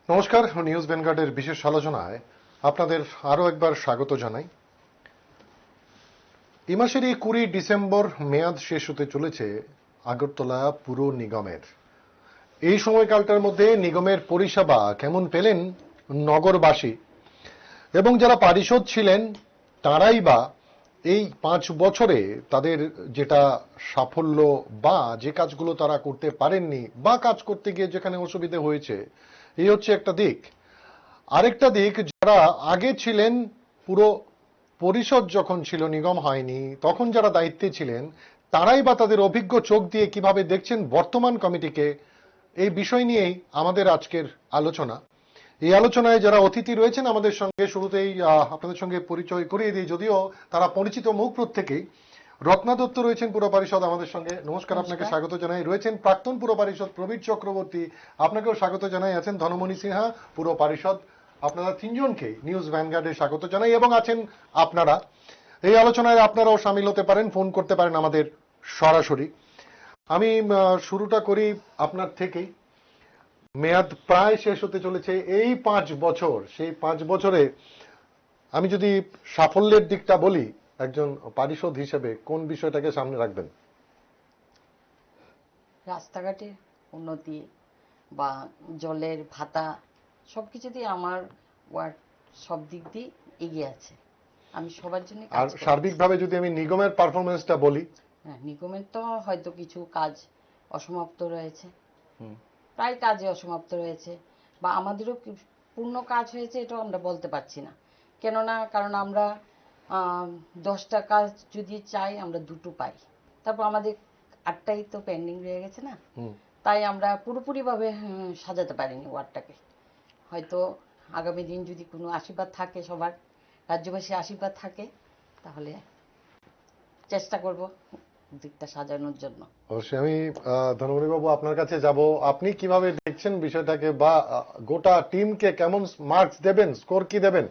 নমস্কার, নিউজ ভ্যানগার্ডের বিশেষ আলোচনায় আপনাদের আরও একবার স্বাগত জানাই। এই মাসেরই 20 ডিসেম্বর মেয়াদ শেষ হতে চলেছে আগরতলা পুর নিগমের। এই সময়কালটার মধ্যে নিগমের পরিষেবা কেমন পেলেন নগরবাসী এবং যারা পারিষদ ছিলেন তারাই বা এই 5 বছরে তাদের যেটা সাফল্য বা যে কাজগুলো তারা করতে পারেননি বা কাজ করতে গিয়ে যেখানে অসুবিধে হয়েছে, এই হচ্ছে একটা দিক। আরেকটা দিক, যারা আগে ছিলেন পুরো পরিষদ যখন ছিল, নিগম হয়নি, তখন যারা দায়িত্বে ছিলেন তারাই বা তাদের অভিজ্ঞ চোখ দিয়ে কিভাবে দেখছেন বর্তমান কমিটিকে, এই বিষয় নিয়েই আমাদের আজকের আলোচনা। এই আলোচনায় যারা অতিথি রয়েছেন আমাদের সঙ্গে, শুরুতেই আপনাদের সঙ্গে পরিচয় করিয়ে দিই, যদিও তারা পরিচিত মুখ প্রত্যেকেই। রত্না দত্ত রয়েছেন পুর পরিষদ আমাদের সঙ্গে, নমস্কার, আপনাকে স্বাগত জানাই। রয়েছেন প্রাক্তন পুর পরিষদ প্রবীর চক্রবর্তী, আপনাকেও স্বাগত জানাই। আছেন ধনমণি সিনহা, পুর পরিষদ। আপনারা তিনজনকে নিউজ ভ্যানগার্ডে স্বাগত জানাই। এবং আছেন আপনারা, এই আলোচনায় আপনারাও সামিল হতে পারেন, ফোন করতে পারেন আমাদের সরাসরি। আমি শুরুটা করি আপনার থেকেই। মেয়াদ প্রায় শেষ হতে চলেছে, এই 5 বছর, সেই 5 বছরে আমি যদি সাফল্যের দিকটা বলি, একজন পারিষদ হিসেবে কোন বিষয়টাকে সামনে রাখবেন? রাস্তাঘাটের উন্নতি বা জলের ভাতা সবকিছুতেই আমার ওয়ার্ড সব দিক দিয়ে এগিয়ে আছে। আমি সবার জন্য আর কাজ করছি। সার্বিকভাবে যদি আমি নিগমের পারফরমেন্সটা বলি, হ্যাঁ, নিগমের তো হয়তো কিছু কাজ অসমাপ্ত রয়েছে, প্রায় কাজে অসমাপ্ত রয়েছে, বা আমাদেরও পূর্ণ কাজ হয়েছে এটাও আমরা বলতে পারছি না। কারণ আমরা 10টা কাজ যদি চাই আমরা 2টো পাই, তারপর আমাদের 8টাই তো পেন্ডিং রয়ে গেছে না। তাই আমরা পুরোপুরিভাবে সাজাতে পারিনি ওয়ার্ডটাকে। হয়তো আগামী দিন যদি কোনো আশীর্বাদ থাকে, সবার রাজ্যবাসী আশীর্বাদ থাকে, তাহলে চেষ্টা করব দিকটা সাজানোর জন্য। অবশ্যই। আমি ধনমণি বাবু আপনার কাছে যাব। আপনি কিভাবে দেখছেন বিষয়টাকে, বা গোটা টিমকে কেমন মার্কস দেবেন, স্কোর কি দেবেন?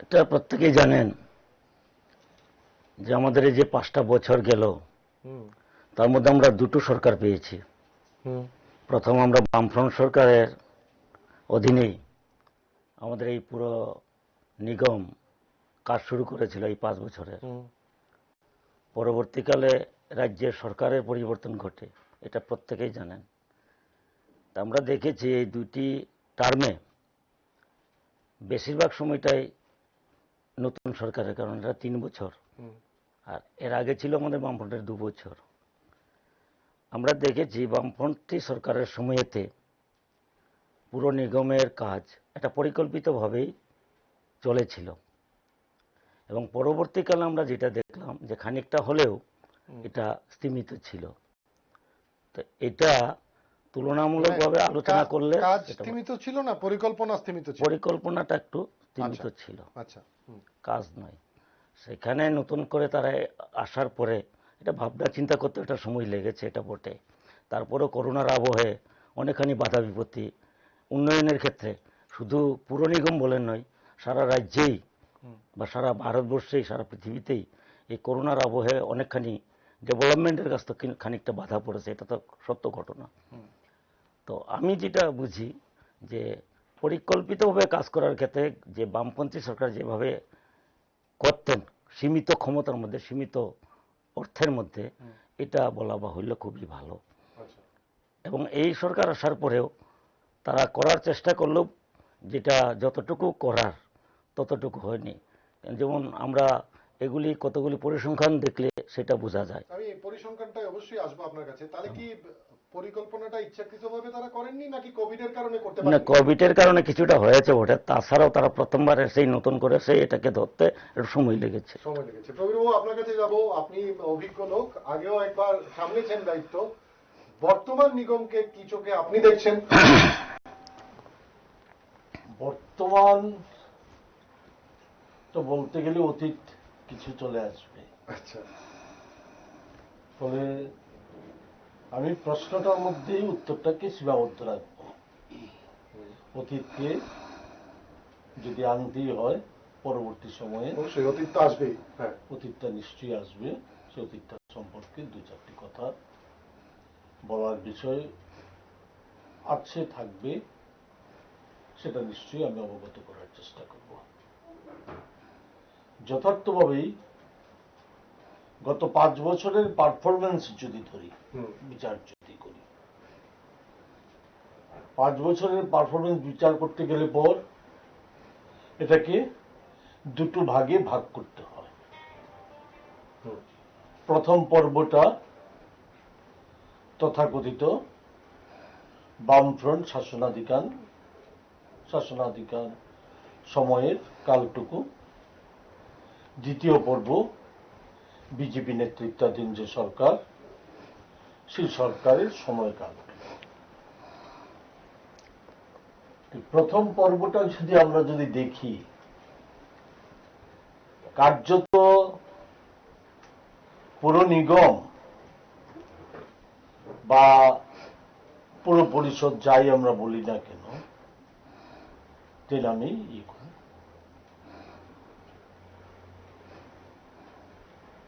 এটা প্রত্যেকেই জানেন যে আমাদের এই যে 5টা বছর গেল, তার মধ্যে আমরা 2টো সরকার পেয়েছি। প্রথম আমরা বামফ্রন্ট সরকারের অধীনেই আমাদের এই পুরো নিগম কাজ শুরু করেছিল এই 5 বছরে। পরবর্তীকালে রাজ্যের সরকারের পরিবর্তন ঘটে, এটা প্রত্যেকেই জানেন। তা আমরা দেখেছি এই 2টি টার্মে বেশিরভাগ সময়টাই নতুন সরকারের, কারণ এটা 3 বছর, আর এর আগে ছিল আমাদের বামফ্রন্টের 2 বছর। আমরা দেখেছি বামফ্রন্টী সরকারের সময়েতে পুরো নিগমের কাজ এটা পরিকল্পিতভাবেই চলেছিল, এবং পরবর্তীকালে আমরা যেটা দেখলাম যে খানিকটা হলেও এটা স্তীমিত ছিল। তো এটা তুলনামূলকভাবে আলোচনা করলে কাজ স্তীমিত ছিল না, পরিকল্পনা স্তীমিত ছিল? পরিকল্পনাটা একটু স্তীমিত ছিল, আচ্ছা, কাজ নয়। সেখানে নতুন করে তারা আসার পরে এটা ভাবনা চিন্তা করতে একটা সময় লেগেছে, এটা বটে। তারপরেও করোনার আবহে অনেকখানি বাধা বিপত্তি উন্নয়নের ক্ষেত্রে, শুধু পুর নিগম বলে নয়, সারা রাজ্যেই বা সারা ভারতবর্ষেই, সারা পৃথিবীতেই এই করোনার আবহে অনেকখানি ডেভেলপমেন্টের কাছ থেকে খানিকটা বাধা পড়েছে, এটা তো সত্য ঘটনা। তো আমি যেটা বুঝি যে পরিকল্পিতভাবে কাজ করার ক্ষেত্রে যে বামপন্থী সরকার যেভাবে করতেন, সীমিত ক্ষমতার মধ্যে, সীমিত অর্থের মধ্যে, এটা বলা বাহুল্য খুবই ভালো। এবং এই সরকার আসার পরেও তারা করার চেষ্টা করলেও যেটা যতটুকু করার ততটুকু হয়নি। যেমন আমরা এগুলি কতগুলি পরিসংখ্যান দেখলে সেটা বোঝা যায়। আমি পরিসংখ্যানটা অবশ্যই আসবো আপনার কাছে। তাহলে কি পরিকল্পনাটা ইচ্ছাকৃতভাবে তারা করেননি, নাকি কোভিডের কারণে করতে না, পারেননি? কোভিডের কারণে কিছুটা হয়েছে বটে, তাছাড়াও তারা প্রথমবার সেই নতুন করে সেই এটাকে ধরতে একটু সময় লেগেছে। প্রবীরবাবু আপনার কাছে যাব, আপনি অভিজ্ঞ লোক, আগেও একবার সামলেছেন দায়িত্ব। বর্তমান নিগমকে কি চোখে আপনি দেখছেন? বর্তমান তো বলতে গেলে অতীত কিছু চলে আসবে। আচ্ছা, ফলে আমি প্রশ্নটার মধ্যেই উত্তরটাকে সীমাবদ্ধ রাখব। অতীতকে যদি আনতেই হয় পরবর্তী সময়ে, অবশ্যই অতীত তো আসবেই। হ্যাঁ, অতীতটা নিশ্চয়ই আসবে। সে অতীতটা সম্পর্কে 2-4টি কথা বলার বিষয় আছে, থাকবে। সেটা নিশ্চয়ই আমি অবগত করার চেষ্টা করব। যথার্থভাবেই গত 5 বছরের পারফরমেন্স যদি ধরি, বিচার যদি করি, 5 বছরের পারফরমেন্স বিচার করতে গেলে পর এটাকে দুটো ভাগে ভাগ করতে হয়। প্রথম পর্বটা তথাকথিত বামফ্রন্ট শাসনাধিকার সময়ের কালটুকু, দ্বিতীয় পর্ব বিজেপি নেতৃত্বাধীন যে সরকার, সেই সরকারের সময়কাল। প্রথম পর্বটা আমরা যদি দেখি, কার্যত পুর নিগম বা পুর পরিষদ যাই আমরা বলি না কেন, আমি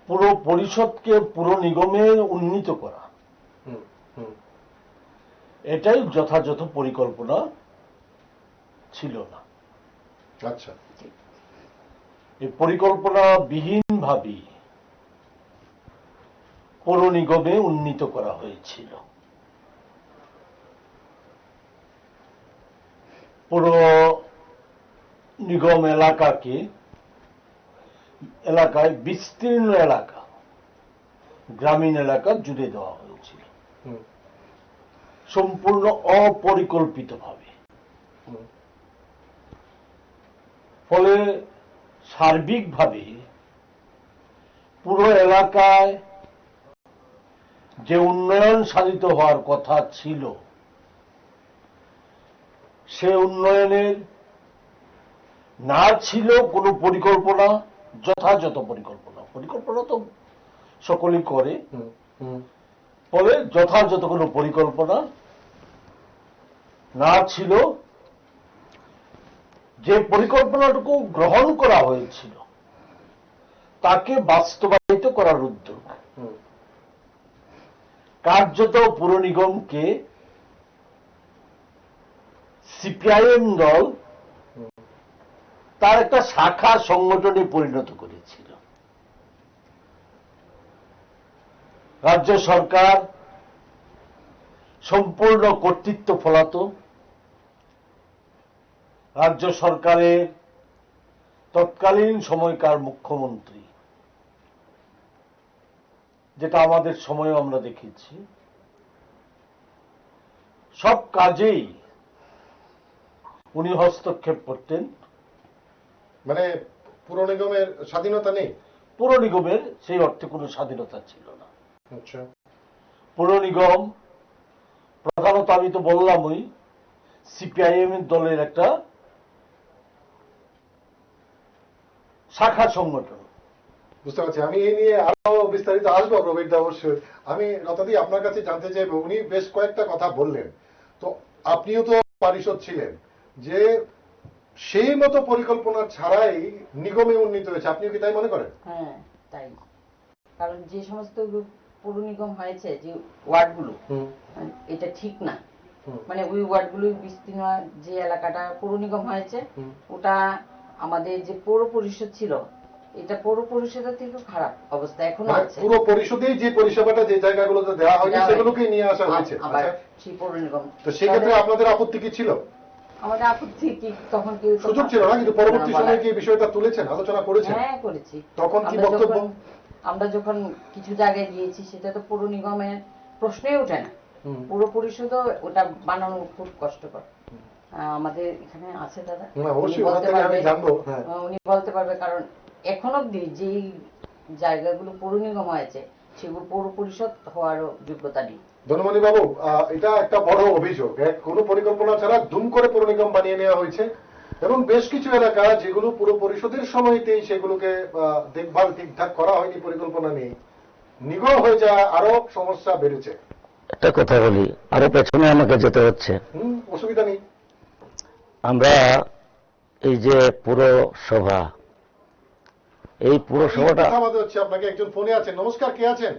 পুর পরিষদকে পুর নিগমে উন্নীত করা, এটাই যথাযথ পরিকল্পনা ছিল না। আচ্ছা, এই পরিকল্পনা বিহীন ভাবে পৌর নিগমে উন্নীত করা হয়েছিল। পৌর নিগম এলাকায় বিস্তীর্ণ এলাকা, গ্রামীণ এলাকা জুড়ে দেওয়া হয়েছিল সম্পূর্ণ অপরিকল্পিতভাবে। ফলে সার্বিকভাবে পুরো এলাকায় যে উন্নয়ন সাধিত হওয়ার কথা ছিল, সে উন্নয়নের না ছিল কোনো পরিকল্পনা, যথাযথ পরিকল্পনা তো সকলেই করে, ফলে যথাযথ কোনো পরিকল্পনা না ছিল। যে পরিকল্পনাটুকু গ্রহণ করা হয়েছিল তাকে বাস্তবায়িত করার উদ্যোগ, কার্যত পুর নিগমকে সিপিআইএম দল তার একটা শাখা সংগঠনে পরিণত করেছিল। রাজ্য সরকার সম্পূর্ণ কর্তৃত্ব ফলাত। রাজ্য সরকারের তৎকালীন সময়কার মুখ্যমন্ত্রী, যেটা আমাদের সময় আমরা দেখেছি, সব কাজেই উনি হস্তক্ষেপ করতেন। মানে পুর নিগমের স্বাধীনতা নেই? পুর নিগমের সেই অর্থে কোনো স্বাধীনতা ছিল না। আচ্ছা, পুর নিগম প্রধানত, আমি তো বললামই, সিপিআইএম দলের একটা শাখা সংগঠন। বুঝতে পারছি। আমি এই নিয়ে আরো বিস্তারিত আসবো প্রবীর দা, অবশ্যই। আমি রতাদি আপনার কাছে জানতে চাইবো, উনি বেশ কয়েকটা কথা বললেন, তো আপনিও তো পারিষদ ছিলেন, যে সেই মতো পরিকল্পনা ছাড়াই নিগমে উন্নীত হয়েছে, আপনিও কি তাই মনে করেন? হ্যাঁ, তাই। কারণ যে সমস্ত পৌর নিগম হয়েছে, যে ওয়ার্ডগুলো, এটা ঠিক না। মানে ওই ওয়ার্ডগুলো বিস্তীর্ণ, যে এলাকাটা পৌর নিগম হয়েছে, ওটা আমাদের যে পৌর পরিষদ ছিল, এটা পৌর পরিষদের থেকে খারাপ অবস্থা এখনো আছে। পুরো পরিষদেই যে পরিষেবাটা যে জায়গাগুলোতে দেওয়া হয়নি সেগুলোকে নিয়ে আসা হয়েছে। আবার সেই পৌর নিগম, তো সেই ক্ষেত্রে আপনাদের আপত্তি কি ছিল? আমাদের আপত্তি কি, তখন কি সুযোগ ছিল না, কিন্তু পরবর্তী সময়ে কি বিষয়টা তুলেছেন, আলোচনা করেছেন? হ্যাঁ, করেছি। তখন কি বক্তব্য? আমরা যখন কিছু জায়গায় গিয়েছি, সেটা তো পৌর নিগমের প্রশ্নই ওঠে না। পৌর পরিষদও ওটা বানানো খুব কষ্টকর। আমাদের এখানে আছে দাদা, উনি বলতে পারবে। কারণ এখন অব্দি যেই জায়গাগুলো পৌর নিগম হয়েছে, সেগুলো পৌর পরিষদ হওয়ারও যোগ্যতা নেই। ধনমণি বাবু, এটা একটা বড় অভিযোগ। কোন পরিকল্পনা ছাড়া দুম করে পৌর নিগম বানিয়ে নেওয়া হয়েছে, এবং বেশ কিছু এলাকা যেগুলো পুরো পরিষদের সময়তেই সেগুলোকে দেখভাল ঠিকঠাক করা হয়নি, পরিকল্পনা নেই, নিগম হয়ে যায়, আরো সমস্যা বেড়েছে। একটা কথা বলি, আরো পেছনে আমাকে যেতে হচ্ছে। অসুবিধা নেই। আমরা এই যে পুরসভা, এই পুরসভাটা হচ্ছে, আপনাকে একজন ফোনে আছেন। নমস্কার, কে আছেন?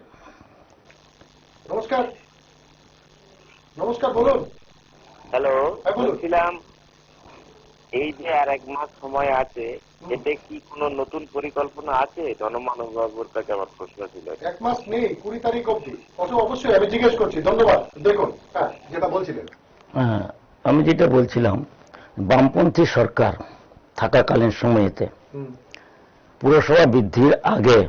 নমস্কার, নমস্কার, বলুন। হ্যালো, বলুন। বলছিলাম এই যে আর 1 মাস সময় আছে, এতে কি কোনো নতুন পরিকল্পনা আছে? জনমানব বাবুর কাছে আমার প্রশ্ন ছিল। 1 মাস নেই, 20 তারিখ অবধি। অবশ্যই আমি জিজ্ঞেস করছি, ধন্যবাদ। দেখুন, হ্যাঁ, যেটা বলছিলেন। হ্যাঁ, আমি যেটা বলছিলাম, বামপন্থী সরকার থাকাকালীন সময়েতে পুরসভা বৃদ্ধির আগে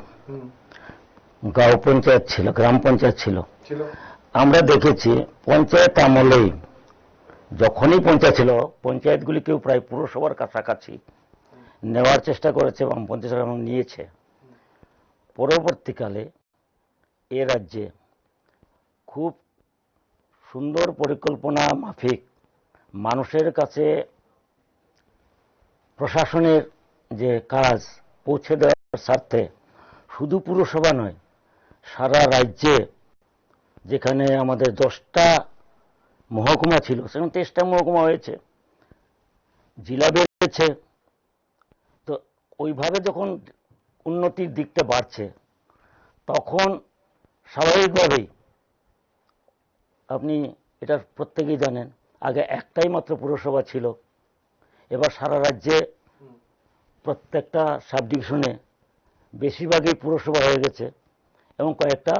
গাঁও পঞ্চায়েত ছিল, গ্রাম পঞ্চায়েত ছিল। আমরা দেখেছি পঞ্চায়েত আমলেই, যখনই পঞ্চায়েত ছিল, পঞ্চায়েতগুলিকেও প্রায় পুরসভার কাছাকাছি নেওয়ার চেষ্টা করেছে বামপন্থী সরকার এবং নিয়েছে। পরবর্তীকালে এ রাজ্যে খুব সুন্দর পরিকল্পনা মাফিক মানুষের কাছে প্রশাসনের যে কাজ পৌঁছে দেওয়ার স্বার্থে শুধু পুরসভা নয়, সারা রাজ্যে যেখানে আমাদের 10টা মহকুমা ছিল সেখানে 23টা মহকুমা হয়েছে, জেলা বেড়েছে। তো ওইভাবে যখন উন্নতির দিকটা বাড়ছে, তখন স্বাভাবিকভাবেই আপনি এটা প্রত্যেকেই জানেন, আগে একটাই মাত্র পুরসভা ছিল, এবার সারা রাজ্যে প্রত্যেকটা সাব ডিভিশনে বেশিরভাগই পুরসভা হয়ে গেছে এবং কয়েকটা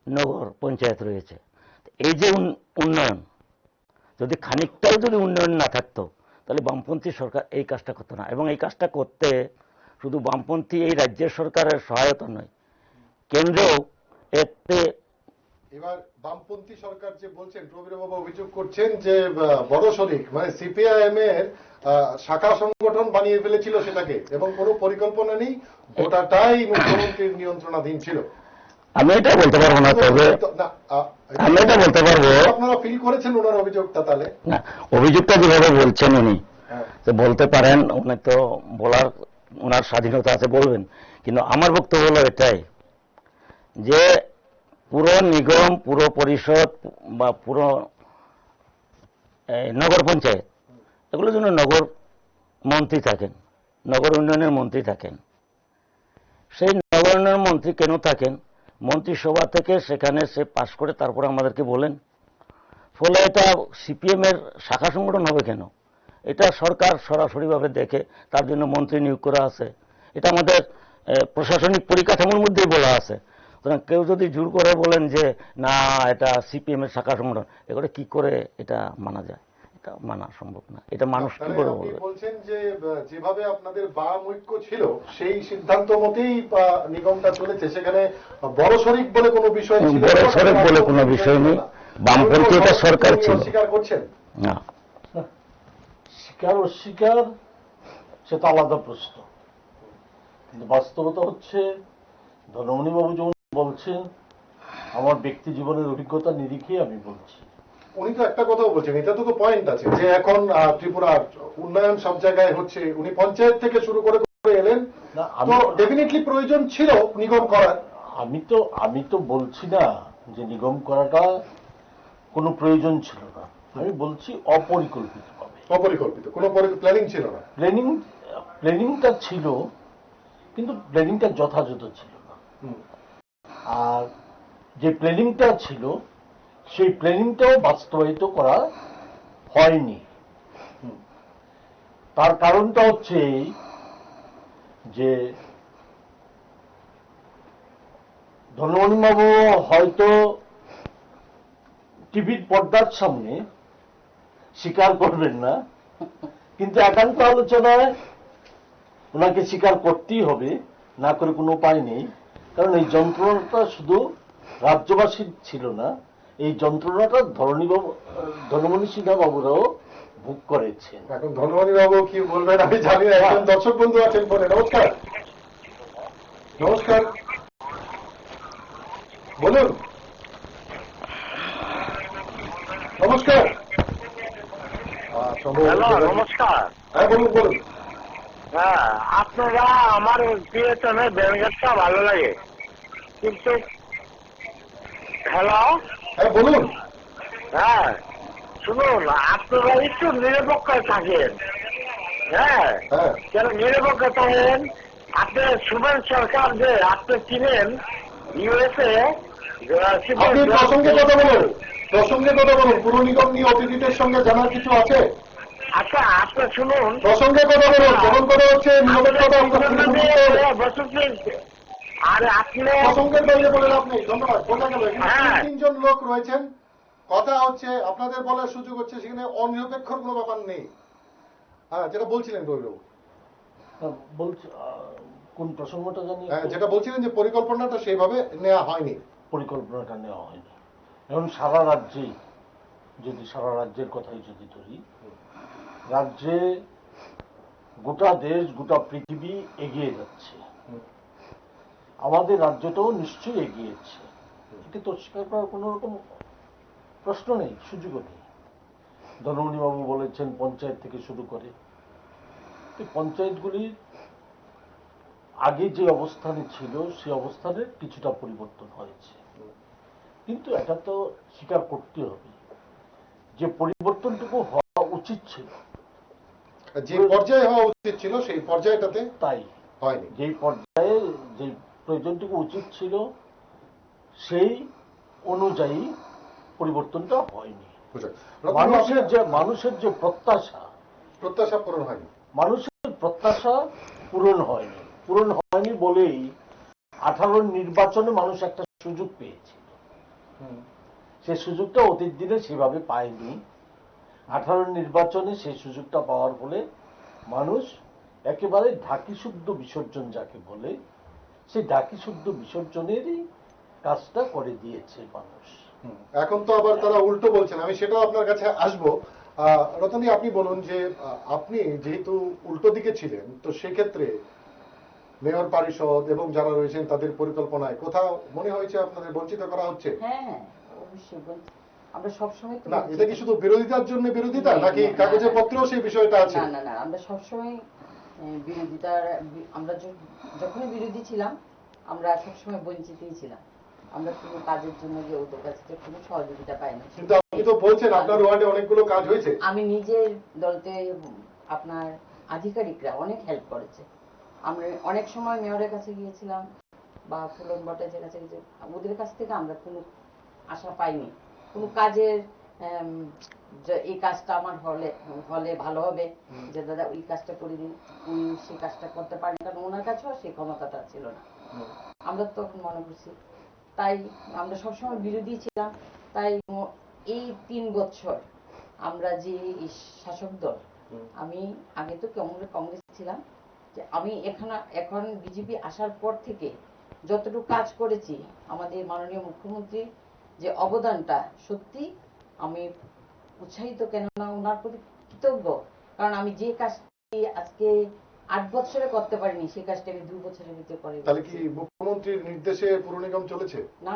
নগর পঞ্চায়েত রয়েছে। এই যে উন্নয়ন, যদি খানিকটাও যদি উন্নয়ন না থাকতো তাহলে বামপন্থী সরকার এই কাজটা করতো না। এবং এই কাজটা করতে শুধু বামপন্থী এই রাজ্যের সরকারের সহায়তা নয়, কেন্দ্রেও এতে। এবার বামপন্থী সরকার যে বলছেন, প্রবীরবাবু অভিযোগ করছেন যে বড় শরিক মানে সিপিআইএম এর শাখা সংগঠন বানিয়ে ফেলেছিল সেটাকে, এবং কোনো পরিকল্পনা নেই, গোটাটাই মুখ্যমন্ত্রীর নিয়ন্ত্রণাধীন ছিল। আমি এটা বলতে পারবো না, তবে আমি এটা বলতে পারবো, আপনারা ফিল করেছেন ওনার অভিযোগটা? তাহলে না, অভিযোগটা যেভাবে বলছেন উনি বলতে পারেন, উনি তো বলার ওনার স্বাধীনতা আছে, বলবেন। কিন্তু আমার বক্তব্য হলো এটাই যে পুরো নিগম, পুরো পরিষদ বা পুরো নগর পঞ্চায়েত, এগুলোর জন্য নগর মন্ত্রী থাকেন, নগর উন্নয়নের মন্ত্রী থাকেন। সেই নগর উন্নয়ন মন্ত্রী কেন থাকেন? মন্ত্রিসভা থেকে সেখানে সে পাশ করে তারপরে আমাদেরকে বলেন। ফলে এটা সিপিএম এর শাখা সংগঠন হবে কেন? এটা সরকার সরাসরিভাবে দেখে, তার জন্য মন্ত্রী নিয়োগ করা আছে। এটা আমাদের প্রশাসনিক পরিকাঠামোর মধ্যেই বলা আছে। সুতরাং কেউ যদি জোর করে বলেন যে না এটা সিপিএম এর শাখা সংগঠন, এগুলো কি করে এটা মানা যায়? এটা মানা সম্ভব না। এটা মানুষ কি করে বলবে? বলছেন যে যেভাবে আপনাদের বাম ঐক্য ছিল সেই সিদ্ধান্ত মতেই নিগমটা চলেছে, সেখানে বড় শরিক বলে কোনো বিষয় ছিল? বড় শরিক বলে কোনো বিষয় নেই। বামপন্থী এটা সরকার ছিল। স্বীকার করছেন না, স্বীকার অস্বীকার সেটা আলাদা প্রশ্ন। কিন্তু বাস্তবতা হচ্ছে, ধনমণিবাবু যেমন বলছেন, আমার ব্যক্তি জীবনের অভিজ্ঞতা নিরিখে আমি বলছি। উনি তো একটা কথাও বলছেন, এটা তো পয়েন্ট আছে যে এখন ত্রিপুরার উন্নয়ন সব জায়গায় হচ্ছে, উনি পঞ্চায়েত থেকে শুরু করে এলেন, তো ডেফিনেটলি প্রয়োজন ছিল নিগম করার। আমি তো বলছি না যে নিগম করাটা কোনো প্রয়োজন ছিল না, আমি বলছি অপরিকল্পিত ভাবে। অপরিকল্পিত, কোনো প্ল্যানিং ছিল না। প্ল্যানিংটা ছিল, কিন্তু প্ল্যানিংটা যথাযথ ছিল না। আর যে প্ল্যানিংটা ছিল সেই প্ল্যানিংটাও বাস্তবায়িত করা হয়নি। তার কারণটা হচ্ছে যে ধনমণিবাবু হয়তো টিভির পর্দার সামনে স্বীকার করবেন না, কিন্তু একান্ত আলোচনায় ওনাকে স্বীকার করতেই হবে, না করে কোনো উপায় নেই। কারণ এই যন্ত্রণাটা শুধু রাজ্যবাসীর ছিল না, এই যন্ত্রণাটা ধনমণি সিনহা বাবুরাও ভোগ করেছেন। এখন ধনমণি বাবু কি বলবেন আমি জানি না। একজন দর্শক বন্ধু আছেন ফোনে। নমস্কার। নমস্কার, বলুন। নমস্কার। হ্যালো, নমস্কার। হ্যাঁ, বলুন বলুন। হ্যাঁ, আপনারা আমার প্রিয়তমের ব্যাঙ্গারটা ভালো লাগে, কিন্তু হ্যালো, হ্যাঁ বলুন। হ্যাঁ শুনুন, আপনারা একটু নিরপেক্ষ থাকেন। হ্যাঁ, কেন নিরপেক্ষ থাকেন? আপনি সুমন সরকার যে আপনি চিনেন, ইউএসএ আপনি প্রসঙ্গে কথা বলুন, পুর নিগম নিয়ে অতিথিদের সঙ্গে জানার কিছু আছে? আচ্ছা আপনার শুনুন, প্রসঙ্গে কথা বলুন, কেমন কথা হচ্ছে নিয়মের কথা আপনার আর আপনি প্রসঙ্গের বাইরে বলেন আপনি। ধন্যবাদ, বোঝা গেল। এখানে হ্যাঁ। তিনজন লোক রয়েছেন, কথা হচ্ছে, আপনাদের বলার সুযোগ হচ্ছে, সেখানে অনিরপেক্ষর কোনো ব্যাপার নেই। হ্যাঁ, যেটা বলছিলেন রবিবাবু, বলছি কোন প্রসঙ্গটা জানি হ্যাঁ, যেটা বলছিলেন যে পরিকল্পনাটা সেইভাবে নেওয়া হয়নি। পরিকল্পনাটা নেওয়া হয়নি। এখন সারা রাজ্যে, যদি সারা রাজ্যের কথাই যদি ধরি, রাজ্যে গোটা দেশ গোটা পৃথিবী এগিয়ে যাচ্ছে, আমাদের রাজ্যটাও নিশ্চয়ই এগিয়েছে, এতে তো স্বীকার করার কোনো রকম প্রশ্ন নেই, সুযোগও নেই। ধনমণি বাবু বলেছেন পঞ্চায়েত থেকে শুরু করে, পঞ্চায়েতগুলি আগে যে অবস্থানে ছিল সেই অবস্থানের কিছুটা পরিবর্তন হয়েছে, কিন্তু এটা তো স্বীকার করতে হবে যে পরিবর্তনটুকু হওয়া উচিত ছিল, যে পর্যায়ে হওয়া উচিত ছিল সেই পর্যায়টাতে তাই হয়নি। যেই পর্যায়ে যে প্রয়োজনটুকু উচিত ছিল সেই অনুযায়ী পরিবর্তনটা হয়নি। মানুষের যে প্রত্যাশা পূরণ হয়নি, মানুষের প্রত্যাশা পূরণ হয়নি বলেই 18 নির্বাচনে মানুষ একটা সুযোগ পেয়েছে, সেই সুযোগটা অতীত দিনে সেভাবে পায়নি। 18 নির্বাচনে সেই সুযোগটা পাওয়ার ফলে মানুষ একেবারে ঢাকি শুদ্ধ বিসর্জন যাকে বলে, সেই ঢাকি শুদ্ধ বিসর্জনেরই কাজটা করে দিয়েছে মানুষ। এখন তো আবার তারা উল্টো বলছেন, আমি সেটাও আপনার কাছে আসবো। রতনী, আপনি বলুন যে আপনি যেহেতু উল্টো দিকে ছিলেন, তো সেক্ষেত্রে মেয়র পরিষদ এবং যারা রয়েছেন তাদের পরিকল্পনায় কোথাও মনে হয়েছে আপনাদের বঞ্চিত করা হচ্ছে? হ্যাঁ, অবশ্যই আমরা সবসময় তো না, এটা কি শুধু বিরোধিতার জন্য বিরোধিতা, নাকি কাগজে পত্রেও সেই বিষয়টা আছে? না না না, আমরা সবসময় বিরোধিতার, আমরা যখনই বিরোধী ছিলাম আমরা সবসময় বঞ্চিতই ছিলাম। আমরা কোনো কাজের জন্য যে ওদের কাছ থেকে কোনো সহযোগিতা পাইনি। কিন্তু আপনি তো বলছেন আপনার ওয়ার্ডে অনেকগুলো কাজ হয়েছে। আমি নিজের দলতে আপনার আধিকারিকরা অনেক হেল্প করেছে। আমরা অনেক সময় মেয়রের কাছে গিয়েছিলাম বা ফুলন ভট্টাচার্যের কাছে গিয়েছি, ওদের কাছ থেকে আমরা কোনো আশা পাইনি কোনো কাজের, যে এই কাজটা আমার হলে ভালো হবে, যে দাদা ওই কাজটা করে দিন, উনি সেই কাজটা করতে পারেন, কারণ ওনার কাছেও সেই ক্ষমতাটা ছিল না। আমরা তখন মনে করছি, তাই আমরা সবসময় বিরোধী ছিলাম। তাই এই 3 বছর আমরা যে শাসক দল, আমি আগে তো কংগ্রেস ছিলাম, যে আমি এখন বিজেপি আসার পর থেকে যতটুকু কাজ করেছি, আমাদের মাননীয় মুখ্যমন্ত্রীর যে অবদানটা সত্যি আমি উৎসাহিত, কেননা ওনার প্রতি কৃতজ্ঞ। কারণ আমি যে কাজটি আজকে 8 বছরে করতে পারিনি, সেই কাজটা আমি 2 বছরের ভিতরে করে। তাহলে কি মুখ্যমন্ত্রীর নির্দেশে পুর নিগম চলেছে? না,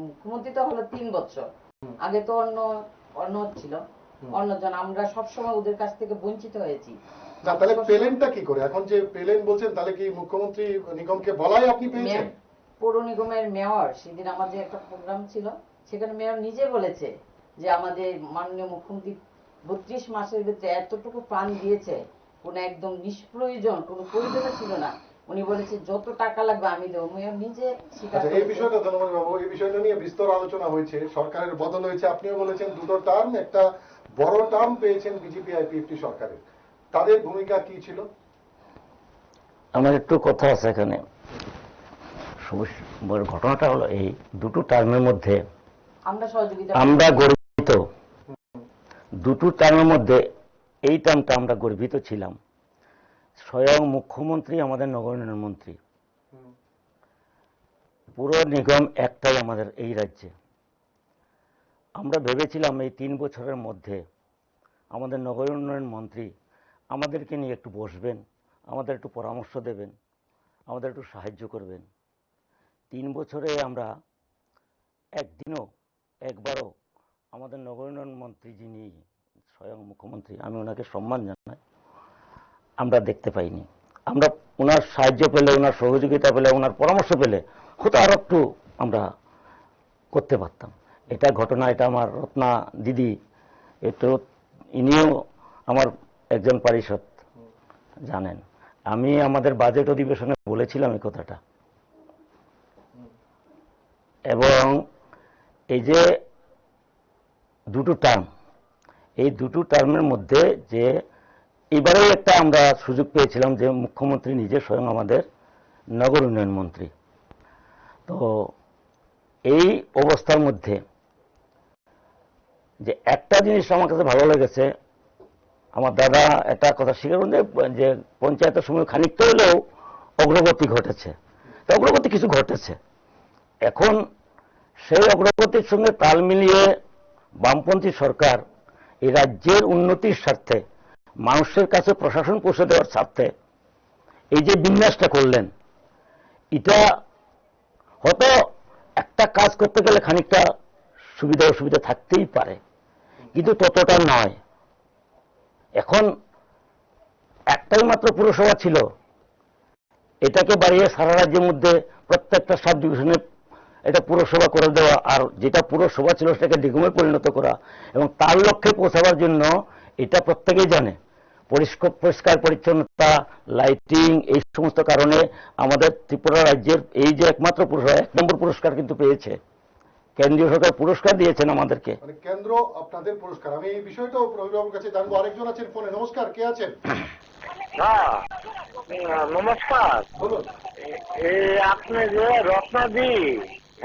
মুখ্যমন্ত্রী তো হলো 3 বছর, আগে তো অন্য ছিল, অন্যজন। আমরা সবসময় ওদের কাছ থেকে বঞ্চিত হয়েছি। না, তাহলে পেলেনটা কি করে? এখন যে পেলেন বলছেন, তাহলে কি মুখ্যমন্ত্রী নিগমকে বলাই আপনি পেয়েছেন? পৌর নিগমের মেয়র, সেদিন আমাদের একটা প্রোগ্রাম ছিল, সেখানে মেয়র নিজে বলেছে যে আমাদের মাননীয় মুখ্যমন্ত্রী 32 মাসের ভিতরে এতটুকু প্রাণ দিয়েছে, কোনো একদম নিষ্প্রয়োজন কোনো প্রয়োজন ছিল না। উনি বলেছে যত টাকা লাগবে আমি দেবো। মেয়র নিজে স্বীকার করেছে। এই বিষয়টা ধন্যবাদ বাবু, এই বিষয়টা নিয়ে বিস্তর আলোচনা হয়েছে, সরকারের বদল হয়েছে, আপনিও বলেছেন 2টো টার্ম, একটা বড় টার্ম পেয়েছেন বিজেপি আইপিএফটি সরকারের, তাদের ভূমিকা কি ছিল? আমার একটু কথা আছে এখানে। ঘটনাটা হলো এই 2টো টার্মের মধ্যে আমরা গর্বিত, 2টো টার্মের মধ্যে এই টার্মটা আমরা গর্বিত ছিলাম। স্বয়ং মুখ্যমন্ত্রী আমাদের নগর উন্নয়ন মন্ত্রী, পুর নিগম একটাই আমাদের এই রাজ্যে। আমরা ভেবেছিলাম এই 3 বছরের মধ্যে আমাদের নগর উন্নয়ন মন্ত্রী আমাদেরকে নিয়ে একটু বসবেন, আমাদের একটু পরামর্শ দেবেন, আমাদের একটু সাহায্য করবেন। 3 বছরে আমরা একবারও আমাদের নগর উন্নয়ন মন্ত্রী যিনি স্বয়ং মুখ্যমন্ত্রী, আমি ওনাকে সম্মান জানাই, আমরা দেখতে পাইনি। আমরা ওনার সাহায্য পেলে, ওনার সহযোগিতা পেলে, ওনার পরামর্শ পেলে হয়তো আরো একটু আমরা করতে পারতাম। এটা ঘটনা, এটা আমার রত্না দিদি, একটু ইনিও আমার একজন পারিষদ জানেন। আমি আমাদের বাজেট অধিবেশনে বলেছিলাম এই কথাটা। এবং এই যে 2টো টার্ম, এই দুটো টার্মের মধ্যে যে এবারেও একটা আমরা সুযোগ পেয়েছিলাম যে মুখ্যমন্ত্রী নিজে স্বয়ং আমাদের নগর উন্নয়ন মন্ত্রী। তো এই অবস্থার মধ্যে যে একটা জিনিস আমার কাছে ভালো লেগেছে, আমার দাদা একটা কথা স্বীকার করেন যে পঞ্চায়েতের সময় খানিকটা হলেও অগ্রগতি ঘটেছে। তো অগ্রগতি কিছু ঘটেছে। এখন সেই অগ্রগতির সঙ্গে তাল মিলিয়ে বামপন্থী সরকার এই রাজ্যের উন্নতির স্বার্থে, মানুষের কাছে প্রশাসন পৌঁছে দেওয়ার স্বার্থে এই যে বিন্যাসটা করলেন, এটা হয়তো একটা কাজ করতে গেলে খানিকটা সুবিধা অসুবিধা থাকতেই পারে, কিন্তু ততটা নয়। এখন একটাই মাত্র পুরসভা ছিল, এটাকে বাড়িয়ে সারা রাজ্যের মধ্যে প্রত্যেকটা সাব ডিভিশনে এটা পুরসভা করে দেওয়া, আর যেটা পুরসভা ছিল সেটাকে নিগমে পরিণত করা, এবং তার লক্ষ্যে পৌঁছাবার জন্য এটা প্রত্যেকেই জানে পরিষ্কার পরিচ্ছন্নতা, লাইটিং, এই সমস্ত কারণে আমাদের ত্রিপুরা রাজ্যের এই যে একমাত্র পুরসভা 1 নম্বর পুরস্কার কিন্তু পেয়েছে। কেন্দ্রীয় সরকার পুরস্কার দিয়েছেন আমাদেরকে। মানে কেন্দ্র আপনাদের পুরস্কার। আমি এই বিষয়টা রবিবাবুর কাছে জানবো। আরেকজন আছেন ফোনে। নমস্কার, কে আছেন? নমস্কার। বলুন। আপনি যে রত্নাদি,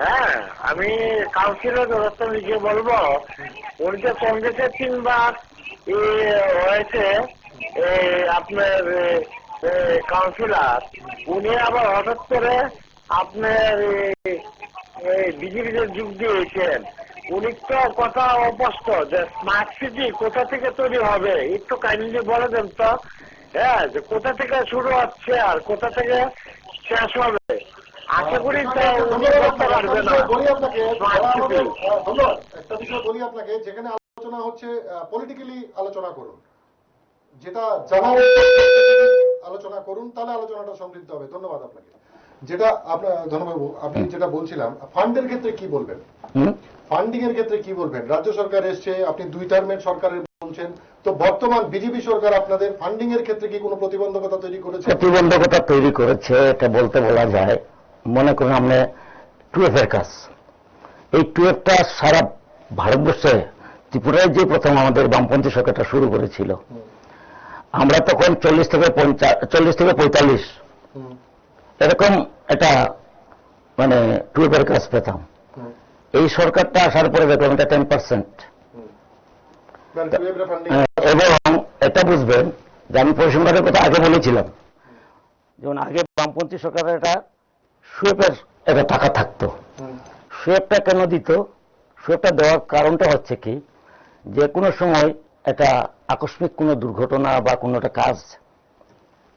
হ্যাঁ, আমি কাউন্সিলর রত্নাদিকে বলবো, উনি তো কংগ্রেসে 3 বার হয়েছে আপনার কাউন্সিলর, উনি আবার হঠাৎ করে আপনার বিজেপিতে যোগ দিয়েছেন। উনি তো কথা অস্পষ্ট যে স্মার্ট সিটি কোথা থেকে তৈরি হবে, একটু কাইন্ডলি বলে দেন তো। হ্যাঁ, যে কোথা থেকে শুরু হচ্ছে আর কোথা থেকে শেষ হবে। আশা করি তা উনি করতে পারবে না। একটা বিষয় বলি আপনাকে, যেখানে আলোচনা হচ্ছে পলিটিক্যালি আলোচনা করুন, যেটা জানার আলোচনা করুন, তাহলে আলোচনাটা সমৃদ্ধ হবে। ধন্যবাদ আপনাকে। যেটা আপনার ধন্যবাবু, আপনি যেটা বলছিলাম ফান্ডের ক্ষেত্রে কি বলবেন? ফান্ডিং এর ক্ষেত্রে কি বলবেন? রাজ্য সরকার এসছে, আপনি 2 টার্মের সরকারের বলছেন, তো বর্তমান বিজেপি সরকার আপনাদের ফান্ডিং এর ক্ষেত্রে কি কোনো প্রতিবন্ধকতা তৈরি করেছে? প্রতিবন্ধকতা তৈরি করেছে, এটা বলতে বলা যায়। মনে করুন আমরা 12 এর কাজ, এই 12টা সারা ভারতবর্ষে ত্রিপুরায় যে প্রথম আমাদের বামপন্থী সরকারটা শুরু করেছিল, আমরা তখন 40 থেকে 45 এরকম একটা মানে 12 এর কাজ পেতাম। এই সরকারটা আসার পরে দেখলাম এটা 10%। এবং এটা বুঝবেন যে আমি পরিসংখ্যানের কথা আগে বলেছিলাম, যেমন আগে বামপন্থী সরকারের এটা সুয়েপের একটা টাকা থাকতো। সুয়েপটা কেন দিত? সুয়েপটা দেওয়ার কারণটা হচ্ছে কি, যে কোনো সময় একটা আকস্মিক কোনো দুর্ঘটনা বা কোনো একটা কাজ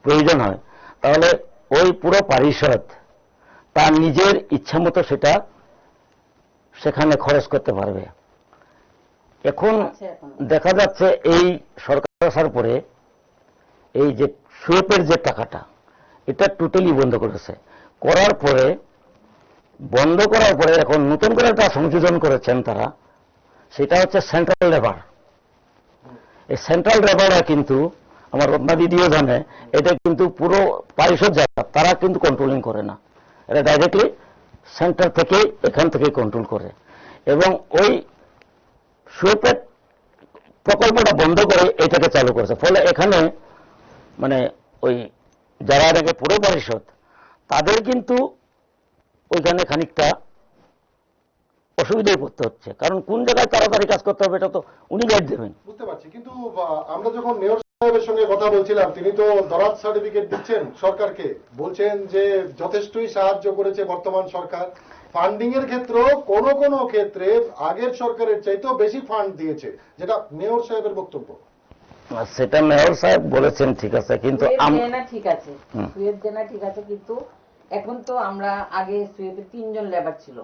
প্রয়োজন হয়, তাহলে ওই পুরো পারিষদ তার নিজের ইচ্ছা মতো সেটা সেখানে খরচ করতে পারবে। এখন দেখা যাচ্ছে এই সরকার আসার পরে এই যে সুয়েপের যে টাকাটা, এটা টোটালি বন্ধ করেছে। বন্ধ করার পরে এখন নতুন করে একটা সংযোজন করেছেন তারা, সেটা হচ্ছে সেন্ট্রাল লেবার। এই সেন্ট্রাল লেবাররা কিন্তু, আমার রত্না দিদিও জানে, এটা কিন্তু পুরো পারিষদ যারা তারা কিন্তু কন্ট্রোলিং করে না, এটা ডাইরেক্টলি সেন্টার থেকে এখান থেকে কন্ট্রোল করে। এবং ওই সুয়েপের প্রকল্পটা বন্ধ করে এটাকে চালু করেছে। ফলে এখানে মানে ওই যারা আগে পুরো পরিষদ, তাদের কিন্তু ওইখানে খানিকটা অসুবিধায় পড়তে হচ্ছে, কারণ কোন জায়গায় তাড়াতাড়ি কাজ করতে হবে এটা তো উনি গাইড দেবেন। বুঝতে পারছি, কিন্তু আমরা যখন মেয়র সাহেবের সঙ্গে কথা বলছিলাম, তিনি তো দরাজ সার্টিফিকেট দিচ্ছেন সরকারকে, বলছেন যে যথেষ্টই সাহায্য করেছে বর্তমান সরকার। ফান্ডিং এর ক্ষেত্রেও কোন কোন ক্ষেত্রে আগের সরকারের চাইতেও বেশি ফান্ড দিয়েছে, যেটা মেয়র সাহেবের বক্তব্য। সেটা মেয়র সাহেব বলেছেন, ঠিক আছে, কিন্তু ঠিক আছে, সুয়েব দেনা ঠিক আছে, কিন্তু এখন তো আমরা আগে সুয়েবে 3 জন লেবার ছিল,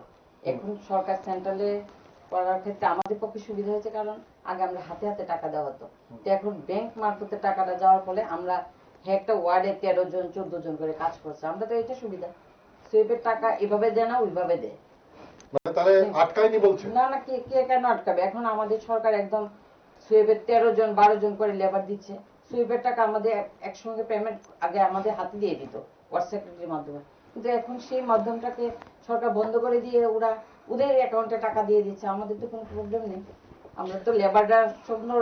এখন সরকার সেন্ট্রালে করার ক্ষেত্রে আমাদের পক্ষে সুবিধা হয়েছে, কারণ আগে আমরা হাতে হাতে টাকা দেওয়া হতো, তো এখন ব্যাংক মারফতে টাকাটা যাওয়ার ফলে আমরা একটা ওয়ার্ডে 13 জন 14 জন করে কাজ করছে। আমরা তো এটা সুবিধা, সুয়েবের টাকা এভাবে দেয় না, ওইভাবে দেয়। মানে তাহলে আটকায়নি বলছে? না না, কে কেন আটকাবে? এখন আমাদের সরকার একদম সুয়েবের 13 জন 12 জন করে লেবার দিচ্ছে। সুয়েবের টাকা আমাদের একসঙ্গে পেমেন্ট আগে আমাদের হাতে দিয়ে দিত ওয়ার্ড সেক্রেটারির মাধ্যমে, কিন্তু এখন সেই মাধ্যমটাকে সরকার বন্ধ করে দিয়ে ওরা ওদের অ্যাকাউন্টে টাকা দিয়ে দিচ্ছে, আমাদের তো কোনো প্রবলেম নেই। আমরা তো লেবাররা সম্পূর্ণ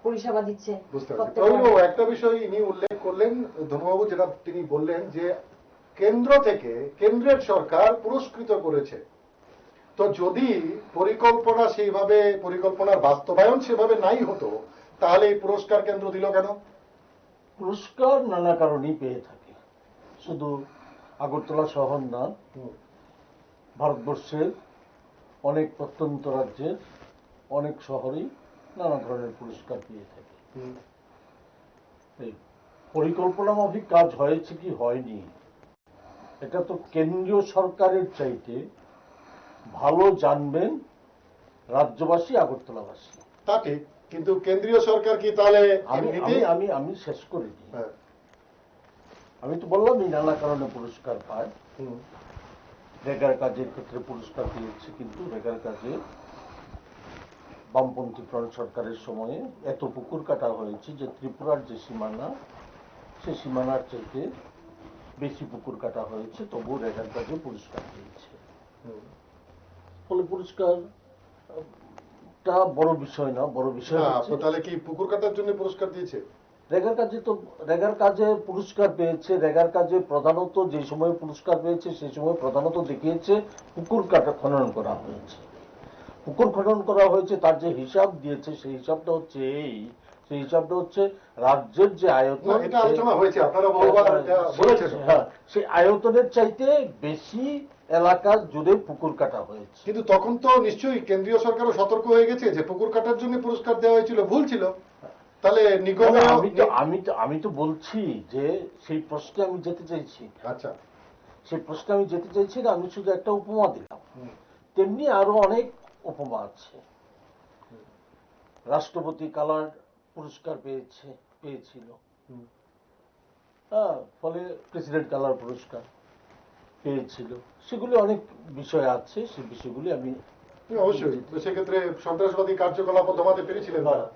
পরিষেবা দিচ্ছে বুঝতে পারছি। প্রত্যেক তবুও একটা বিষয় ইনি উল্লেখ করলেন ধর্মবাবু, যেটা তিনি বললেন যে কেন্দ্র থেকে কেন্দ্রের সরকার পুরস্কৃত করেছে। তো যদি পরিকল্পনা সেইভাবে, পরিকল্পনার বাস্তবায়ন সেভাবে নাই হতো, তাহলে এই পুরস্কার কেন্দ্র দিল কেন? পুরস্কার নানা কারণেই পেয়ে থাকে, শুধু আগরতলা শহর না, ভারতবর্ষের অনেক প্রত্যন্ত রাজ্যের অনেক শহরেই নানা ধরনের পুরস্কার পেয়ে থাকে। এই পরিকল্পনা মাফিক কাজ হয়েছে কি হয়নি, এটা তো কেন্দ্রীয় সরকারের চাইতে ভালো জানবেন রাজ্যবাসী, আগরতলাবাসী। তা ঠিক, কিন্তু কেন্দ্রীয় সরকার কি তাহলে এমনিতেই? আমি শেষ করিনি। হ্যাঁ। আমি তো বললাম এই নানা কারণে পুরস্কার পায়। রেগার কাজের ক্ষেত্রে পুরস্কার পেয়েছে, কিন্তু রেগার কাজে বামপন্থী ফ্রন্ট সরকারের সময়ে এত পুকুর কাটা হয়েছে যে ত্রিপুরার যে সীমানা, সে সীমানার চাইতে বেশি পুকুর কাটা হয়েছে, তবু রেগার কাজে পুরস্কার পেয়েছে। ফলে পুরস্কারটা বড় বিষয় না, বড় বিষয় হচ্ছে তাহলে কি পুকুর কাটার জন্য পুরস্কার দিয়েছে? রেগার কাজে তো রেগার কাজে পুরস্কার পেয়েছে। রেগার কাজে প্রধানত যে সময় পুরস্কার পেয়েছে সেই সময় প্রধানত দেখিয়েছে পুকুর কাটা খনন করা হয়েছে। পুকুর খনন করা হয়েছে, তার যে হিসাব দিয়েছে সেই হিসাবটা হচ্ছে সেই হিসাবটা হচ্ছে রাজ্যের যে আয়তন, এটা আলোচনা হয়েছে, আপনারা বহুবার বলেছেন। হ্যাঁ, সেই আয়তনের চাইতে বেশি এলাকা জুড়ে পুকুর কাটা হয়েছে। কিন্তু তখন তো নিশ্চয়ই কেন্দ্রীয় সরকারও সতর্ক হয়ে গেছে যে পুকুর কাটার জন্য পুরস্কার দেওয়া হয়েছিল, ভুল ছিল। তাহলে নিগমে আমি তো বলছি যে সেই প্রশ্নে আমি যেতে চাইছি। আচ্ছা, সেই প্রশ্নে আমি যেতে চাইছি না, আমি শুধু একটা উপমা দিলাম। তেমনি আরো অনেক উপমা আছে। রাষ্ট্রপতি কালার পুরস্কার পেয়েছিল, ফলে প্রেসিডেন্ট কালার পুরস্কার পেয়েছিল। সেগুলি অনেক বিষয় আছে, সেই বিষয়গুলি আমি অবশ্যই সেক্ষেত্রে সন্ত্রাসবাদী কার্যকলাপ দমাতে পেরেছিলেন তারা।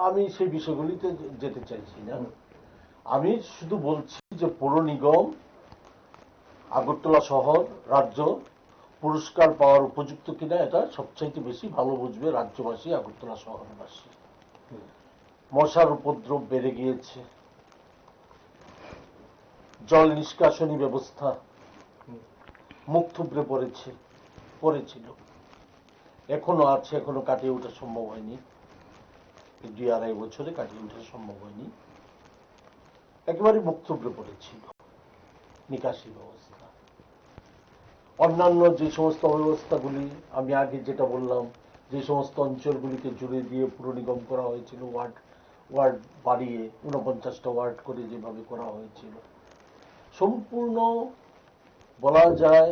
আমি সেই বিষয়গুলিতে যেতে চাইছি না। আমি শুধু বলছি যে পৌর নিগম, আগরতলা শহর, রাজ্য পুরস্কার পাওয়ার উপযুক্ত কিনা এটা সবচাইতে বেশি ভালো বুঝবে রাজ্যবাসী, আগরতলা শহরবাসী। মশার উপদ্রব বেড়ে গিয়েছে, জল নিষ্কাশনী ব্যবস্থা মুখ থুবড়ে পড়েছিল, এখনো আছে, এখনো কাটিয়ে ওঠা সম্ভব হয়নি। 2-2.5 বছরে কাটিয়ে ওঠা সম্ভব হয়নি, একেবারে মুখ থুবড়ে পড়েছিল নিকাশি ব্যবস্থা। অন্যান্য যে সমস্ত অব্যবস্থাগুলি আমি আগে যেটা বললাম, যে সমস্ত অঞ্চলগুলিকে জুড়ে দিয়ে পুর নিগম করা হয়েছিল, ওয়ার্ড বাড়িয়ে 49টা ওয়ার্ড করে যেভাবে করা হয়েছিল, সম্পূর্ণ বলা যায়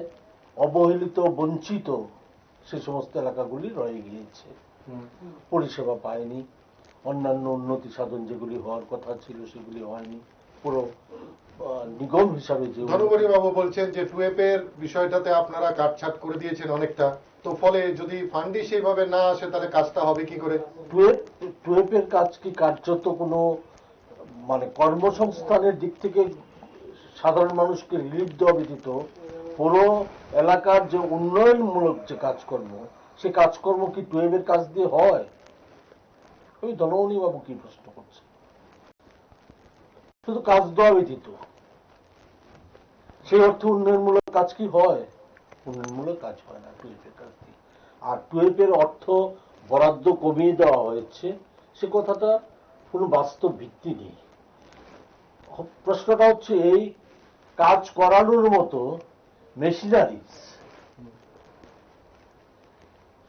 অবহেলিত, বঞ্চিত সে সমস্ত এলাকাগুলি রয়ে গিয়েছে, পরিষেবা পায়নি। অন্যান্য উন্নতি সাধন যেগুলি হওয়ার কথা ছিল সেগুলি হয়নি। পুরো নিগম হিসাবে যে ধর্মবরী বাবু বলছেন যে টুয়েপের বিষয়টাতে আপনারা কাটছাট করে দিয়েছেন অনেকটা, তো ফলে যদি ফান্ডই সেইভাবে না আসে তাহলে কাজটা হবে কি করে? টুয়েপের কাজ কি কার্যত কোনো মানে কর্মসংস্থানের দিক থেকে সাধারণ মানুষকে রিলিফ দেওয়া ব্যতীত পুরো এলাকার যে উন্নয়নমূলক যে কাজকর্ম, সে কাজকর্ম কি টুয়েপের কাজ দিয়ে হয়? ওই ধনমণি বাবু কি প্রশ্ন করছে? শুধু কাজ দেওয়া ব্যতীত সেই অর্থে উন্নয়নমূলক কাজ কি হয়? উন্নয়নমূলক কাজ হয় না টুয়েপের কাজ দিয়ে। আর টুয়েপের অর্থ বরাদ্দ কমিয়ে দেওয়া হয়েছে, সে কথাটা কোনো বাস্তব ভিত্তি নেই। প্রশ্নটা হচ্ছে এই কাজ করানোর মতো মেশিনারিজ,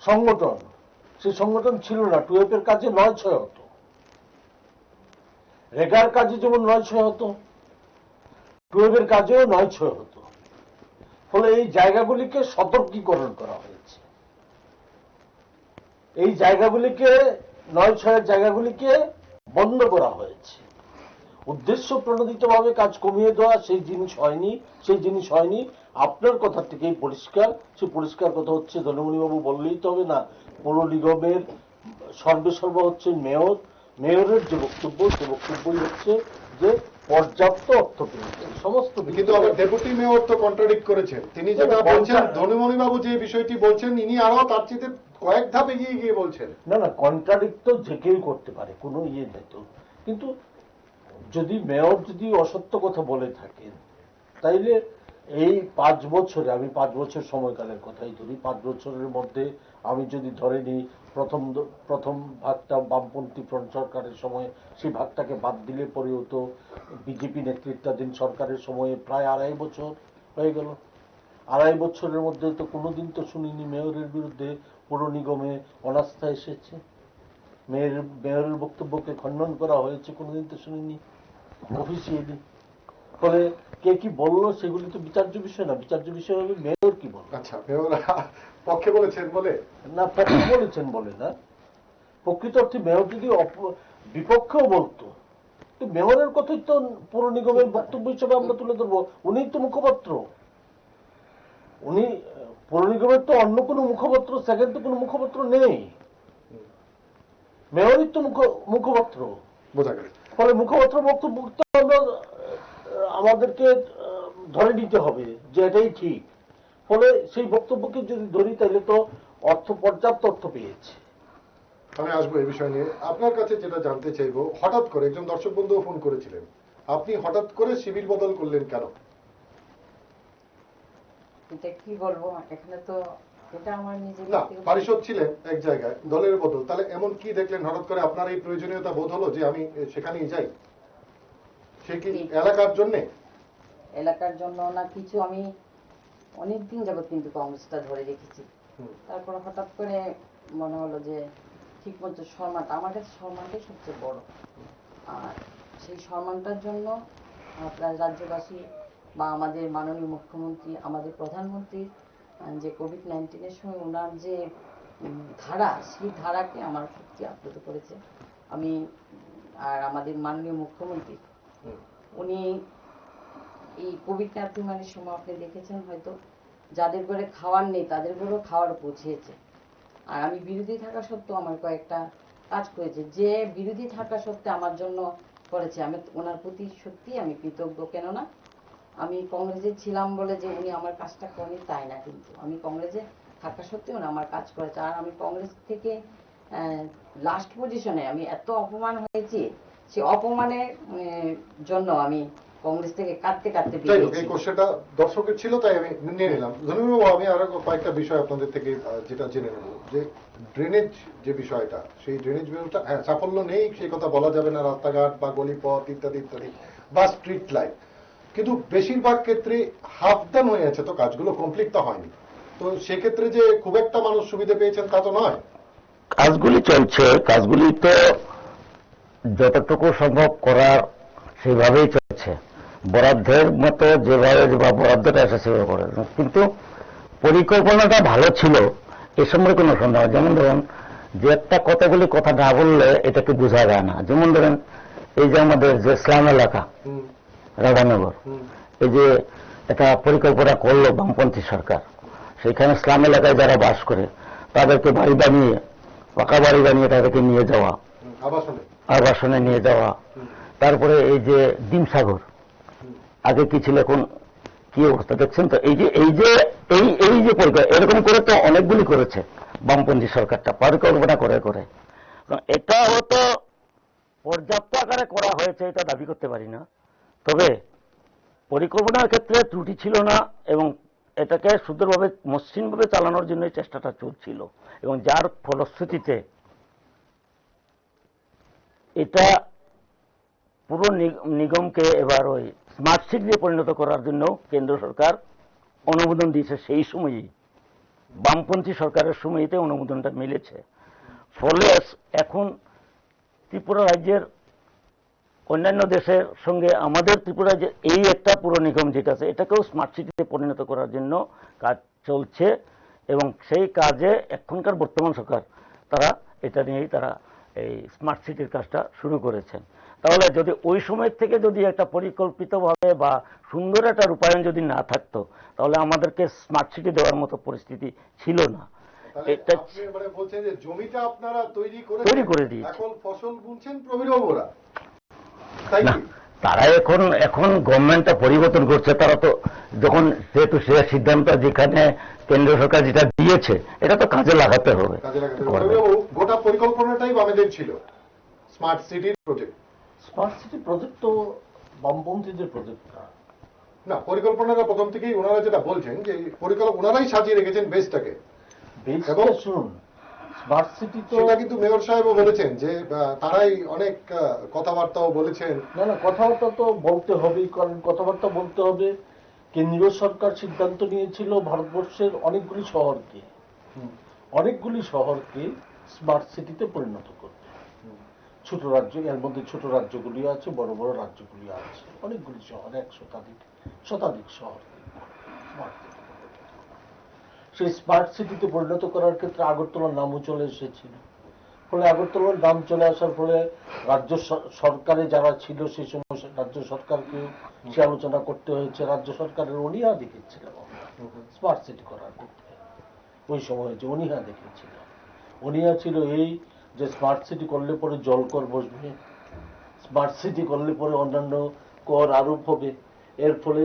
সংগঠন, সেই সংগঠন ছিল না। টুয়েপের কাজে 9-6 হতো, রেগার কাজে যেমন 9-6 হতো, টুয়েপের কাজেও 9-6 হতো। ফলে এই জায়গাগুলিকে সতর্কীকরণ করা হয়েছে, এই জায়গাগুলিকে 9-6 জায়গাগুলিকে বন্ধ করা হয়েছে। উদ্দেশ্য প্রণোদিতভাবে কাজ কমিয়ে দেওয়া সেই জিনিস হয়নি। আপনার কথা থেকেই পরিষ্কার, সেই পরিষ্কার কথা হচ্ছে ধনমণিবাবু বললেই তো হবে না। পৌর নিগমের সর্বেসর্বা হচ্ছে মেয়র, মেয়রের যে বক্তব্য, সে বক্তব্যই হচ্ছে যে পর্যাপ্ত অর্থ পেয়েছে সমস্ত কিন্তু আবার ডেপুটি মেয়র তো কন্ট্রাডিক্ট করেছেন, তিনি যেটা বলছেন, ধনীমণি বাবু যে বিষয়টি বলছেন, ইনি আরো তার চেয়ে কয়েক ধাপ এগিয়ে গিয়ে বলছেন। না কন্ট্রাডিক্ট তো যে কেউ করতে পারে, কোনো ইয়ে নেই তো। কিন্তু যদি মেয়র যদি অসত্য কথা বলে থাকেন, তাইলে এই 5 বছরে, আমি 5 বছর সময়কালের কথাই ধরি, 5 বছরের মধ্যে আমি যদি ধরে নিই প্রথম ভাগটা বামপন্থী ফ্রন্ট সরকারের সময়, সেই ভাগটাকে বাদ দিলে পরেও তো বিজেপি নেতৃত্বাধীন সরকারের সময়ে প্রায় 2.5 বছর হয়ে গেল। 2.5 বছরের মধ্যে তো কোনোদিন তো শুনিনি মেয়রের বিরুদ্ধে পৌর নিগমে অনাস্থা এসেছে, মেয়রের বক্তব্যকে খণ্ডন করা হয়েছে, কোনোদিন তো শুনিনি অফিসিয়ালি। ফলে কে কি বললো সেগুলি তো বিচার্য বিষয় না, বিচার্য বিষয় হবে মেয়র কি বলল। আচ্ছা, মেয়র পক্ষে বলেছেন বলে না, পক্ষে বলেছেন বলে না, প্রকৃত অর্থে মেয়র যদি বিপক্ষেও বলতো, তো মেয়রের কথাই তো পৌর নিগমের বক্তব্য হিসেবে আমরা তুলে ধরবো। উনি তো মুখপাত্র, উনি পৌর নিগমের তো অন্য কোনো মুখপাত্র, সেকেন্ড তো কোনো মুখপাত্র নেই, মেয়রই তো মুখপাত্র। বোঝা গেল। ফলে মুখপাত্র বক্তব্য আমরা আমাদেরকে ধরে নিতে হবে যে এটাই ঠিক। ফলে সেই বক্তব্যকে যদি ধরি তাহলে তো পর্যাপ্ত অর্থ পেয়েছে। আমি আসবো এই বিষয় নিয়ে। আপনার কাছে যেটা জানতে চাইবো, হঠাৎ করে একজন দর্শক বন্ধুও ফোন করেছিলেন, আপনি হঠাৎ করে শিবির বদল করলেন কেন? এটা কি বলবো, এখানে তো এটা আমার নিজের না, পারিষদ ছিলেন এক জায়গায়, দলের বদল, তাহলে এমন কি দেখলেন হঠাৎ করে আপনার এই প্রয়োজনীয়তা বোধ হলো যে আমি সেখানেই যাই? সে কি এলাকার জন্যে? এলাকার জন্য না কিছু, আমি অনেকদিন যাবত কিন্তু কংগ্রেসটা ধরে রেখেছি। তারপর হঠাৎ করে মনে হলো যে ঠিক মতো সম্মানটা, আমার কাছে সম্মানটাই সবচেয়ে বড়। আর সেই সম্মানটার জন্য প্রায় রাজ্যবাসী বা আমাদের মাননীয় মুখ্যমন্ত্রী, আমাদের প্রধানমন্ত্রীর যে কোভিড-19-এর সময় ওনার যে ধারা, সেই ধারাকে আমার সত্যি আপ্লুত করেছে। আমি আর আমাদের মাননীয় মুখ্যমন্ত্রী, উনি এই কোভিড-19 সময় আপনি দেখেছেন হয়তো, যাদের ঘরে খাওয়ার নেই তাদের ঘরেও খাওয়ার পৌঁছেছে। আর আমি বিরোধী থাকা সত্ত্বেও আমার কয়েকটা কাজ করেছে, যে বিরোধী থাকা সত্ত্বেও আমার জন্য করেছে, আমি ওনার প্রতি সত্যি আমি কৃতজ্ঞ। কেননা আমি কংগ্রেসে ছিলাম বলে যে উনি আমার কাজটা করেনি তাই না, কিন্তু আমি কংগ্রেসে থাকা সত্ত্বেও উনি আমার কাজ করেছে। আর আমি কংগ্রেস থেকে লাস্ট পজিশনে আমি এত অপমান হয়েছি, সে অপমানের জন্য আমি কংগ্রেস থেকে কাঁদতে কাঁদতে বেরিয়েছি। এই কোশ্চেনটা দর্শকের ছিল তাই আমি নিয়ে নিলাম। ধন্যবাদ। আমি আরো কয়েকটা বিষয় আপনাদের থেকে যেটা জেনে নেব, যে ড্রেনেজ যে বিষয়টা, সেই ড্রেনেজ বিষয়টা, হ্যাঁ সাফল্য নেই সেই কথা বলা যাবে না, রাস্তাঘাট বা গলিপথ ইত্যাদি ইত্যাদি বা স্ট্রিট লাইট, কিন্তু বেশিরভাগ ক্ষেত্রে হাফ ডান হয়ে আছে, তো কাজগুলো কমপ্লিট তো হয়নি। তো সেক্ষেত্রে যে খুব একটা মানুষ সুবিধা পেয়েছেন তা তো নয়। কাজগুলি চলছে, কাজগুলি তো যতটুকু সম্ভব করার সেভাবেই চলছে, বরাদ্দের মতো যেভাবে বা বরাদ্দটা এসে সেভাবে করে, কিন্তু পরিকল্পনাটা ভালো ছিল এ সম্পর্কে কোনো সন্দেহ। যেমন ধরুন, যে একটা কতগুলি কথা না বললে এটাকে বোঝা যায় না। যেমন ধরেন, এই যে আমাদের যে ইসলাম এলাকা রাধানগর, এই যে একটা পরিকল্পনা করলো বামপন্থী সরকার, সেখানে ইসলাম এলাকায় যারা বাস করে তাদেরকে বাড়ি বানিয়ে, পাকা বাড়ি বানিয়ে তাদেরকে নিয়ে যাওয়া, আবাসনে নিয়ে যাওয়া। তারপরে এই যে ডিমসাগর, আগে কি ছিল এখন কি অবস্থা দেখছেন তো। এই যে পরিকল্পনা এরকম করে তো অনেকগুলি করেছে বামপন্থী সরকারটা, পরিকল্পনা করে করে। এটা হয়তো পর্যাপ্ত আকারে করা হয়েছে এটা দাবি করতে পারি না, তবে পরিকল্পনার ক্ষেত্রে ত্রুটি ছিল না এবং এটাকে সুন্দরভাবে মসৃণভাবে চালানোর জন্য চেষ্টাটা চলছিল, এবং যার ফলশ্রুতিতে এটা পুরো নিগমকে এবার ওই স্মার্ট সিটি পরিণত করার জন্য কেন্দ্র সরকার অনুমোদন দিয়েছে। সেই সময়ই বামপন্থী সরকারের সময়তে অনুমোদনটা মিলেছে। ফলে এখন ত্রিপুরা রাজ্যের অন্যান্য দেশের সঙ্গে আমাদের ত্রিপুরা রাজ্যের এই একটা পুর নিগম যেটা আছে, এটাকেও স্মার্ট সিটিতে পরিণত করার জন্য কাজ চলছে, এবং সেই কাজে এখনকার বর্তমান সরকার তারা এটা নিয়েই তারা এই স্মার্ট সিটির কাজটা শুরু করেছেন। তাহলে যদি ওই সময় থেকে যদি একটা পরিকল্পিতভাবে বা সুন্দর একটা রূপায়ণ যদি না থাকতো, তাহলে আমাদেরকে স্মার্ট সিটি দেওয়ার মতো পরিস্থিতি ছিল না। এটা মানে বলছেন যে জমিটা আপনারা তৈরি করে দিয়েছেন, এখন ফসল বুনছেন প্রবীরবাবুরা, তাই না? তারা এখন এখন গভর্নমেন্টটা পরিবর্তন করছে, তারা তো যখন যেহেতু সে সিদ্ধান্ত যেখানে কেন্দ্র সরকার যেটা দিয়েছে এটা তো কাজে লাগাতে হবে। কাজে লাগাতে হবে। তবে গোটা পরিকল্পনাটাই বামেদের ছিল, স্মার্ট সিটির প্রজেক্ট। স্মার্ট সিটি প্রজেক্ট তো বামপন্থীদের প্রজেক্ট না। না, পরিকল্পনাটা প্রথম থেকেই ওনারা যেটা বলছেন যে ওনারাই সাজিয়ে রেখেছেন বেসটাকে। এবং শুনুন, স্মার্ট সিটি তো সেটা কিন্তু মেয়র সাহেবও বলেছেন যে তারাই অনেক কথাবার্তাও বলেছেন। না না, কথাবার্তা তো বলতে হবেই, কারণ কথাবার্তা বলতে হবে। কেন্দ্রীয় সরকার সিদ্ধান্ত নিয়েছিল ভারতবর্ষের অনেকগুলি শহরকে স্মার্ট সিটিতে পরিণত করবে। ছোট রাজ্য, এর মধ্যে ছোট রাজ্যগুলি আছে, বড় বড় রাজ্যগুলি আছে, অনেকগুলি শহর, শতাধিক শহর স্মার্ট সিটি। সেই স্মার্ট সিটিতে পরিণত করার ক্ষেত্রে আগরতলার নামও চলে এসেছিল। ফলে আগরতলার নাম চলে আসার ফলে রাজ্য সরকারে যারা ছিল সেই সময় রাজ্য সরকারকে সে আলোচনা করতে হয়েছে। রাজ্য সরকারের অনীহা দেখেছিলাম স্মার্ট সিটি করার ক্ষেত্রে। ওই সময় যে অনীহা দেখেছিল, অনীহা ছিল এই যে স্মার্ট সিটি করলে পরে জল কর বসবে, স্মার্ট সিটি করলে পরে অন্যান্য কর আরোপ হবে। এর ফলে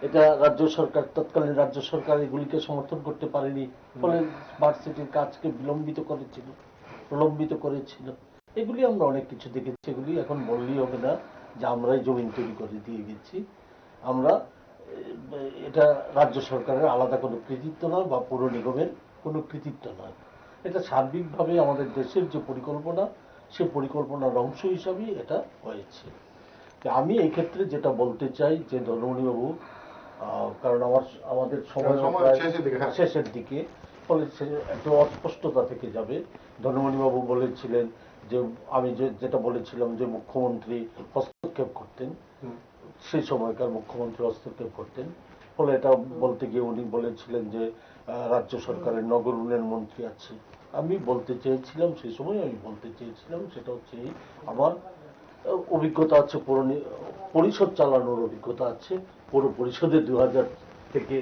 এটা রাজ্য সরকার, তৎকালীন রাজ্য সরকার এগুলিকে সমর্থন করতে পারেনি। ফলে স্মার্ট সিটির কাজকে প্রলম্বিত করেছিল। এগুলি আমরা অনেক কিছু দেখেছি। এগুলি এখন বললেই হবে না যে আমরাই জমিন তৈরি করে দিয়ে গেছি। আমরা এটা রাজ্য সরকারের আলাদা কোনো কৃতিত্ব নয় বা পৌর নিগমের কোনো কৃতিত্ব নয়। এটা সার্বিকভাবে আমাদের দেশের যে পরিকল্পনা, সে পরিকল্পনার অংশ হিসাবেই এটা হয়েছে। আমি এই ক্ষেত্রে যেটা বলতে চাই যে ধনমণি বাবু, কারণ আমাদের সময় শেষের দিকে, ফলে একটা অস্পষ্টতা থেকে যাবে। ধনমণি বাবু বলেছিলেন যে আমি যেটা বলেছিলাম যে মুখ্যমন্ত্রী হস্তক্ষেপ করতেন, সেই সময়কার মুখ্যমন্ত্রী হস্তক্ষেপ করতেন। ফলে এটা বলতে গিয়ে উনি বলেছিলেন যে রাজ্য সরকারের নগর উন্নয়ন মন্ত্রী আছে। আমি বলতে চেয়েছিলাম, সেই সময় আমি বলতে চেয়েছিলাম সেটা হচ্ছে আমার অভিজ্ঞতা আছে, পরিষদ চালানোর অভিজ্ঞতা আছে। পৌর পরিষদে 2000 থেকে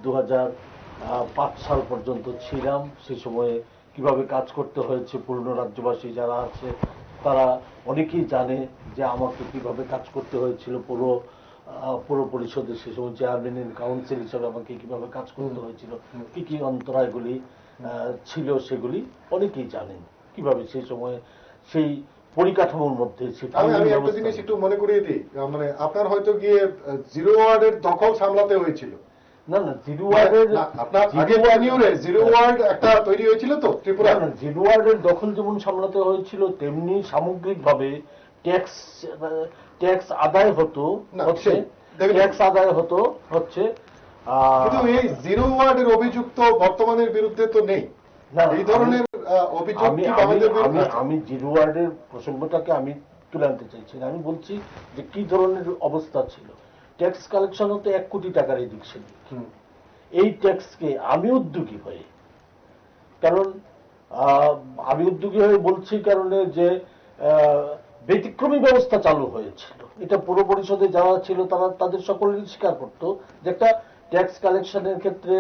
2005 সাল পর্যন্ত ছিলাম। সেই সময়ে কিভাবে কাজ করতে হয়েছে পুরনো রাজ্যবাসী যারা আছে তারা অনেকেই জানে যে আমাকে কিভাবে কাজ করতে হয়েছিল। পৌর পরিষদে সে সময় চেয়ারম্যান ইন কাউন্সিল হিসাবে আমাকে কিভাবে কাজ করতে হয়েছিল, কি কি অন্তরায়গুলি ছিল সেগুলি অনেকেই জানেন। কিভাবে সেই সময় সেই পরিকাঠামোর মধ্যে আমি একটা জিনিস একটু মনে করিয়ে দিই, মানে আপনার হয়তো গিয়ে জিরো ওয়ার্ডের দখল সামলাতে হয়েছিল। না না, জিরো ওয়ার্ডের জিরো ওয়ার্ড একটা তৈরি হয়েছিল তো ত্রিপুরা। জিরো ওয়ার্ডের দখল যেমন সামলাতে হয়েছিল, তেমনি সামগ্রিকভাবে ট্যাক্স আদায় হতো হচ্ছে কিন্তু এই জিরো ওয়ার্ডের অভিযুক্ত বর্তমানের বিরুদ্ধে তো নেই। এই ধরনের অভিযোগ আমি জিরো ওয়ার্ডের প্রসঙ্গটাকে আমি তুলে আনতে চাইছি না। আমি বলছি যে কি ধরনের অবস্থা ছিল। ট্যাক্স কালেকশন হতো 1 কোটি টাকার এদিক সেদিক। এই ট্যাক্সকে আমি উদ্যোগী হয়ে, কারণ আমি উদ্যোগী হয়ে বলছি কারণে যে ব্যতিক্রমী ব্যবস্থা চালু হয়েছিল। এটা পৌর পরিষদে যারা ছিল তারা তাদের সকলেরই স্বীকার করতো যে একটা ট্যাক্স কালেকশনের ক্ষেত্রে,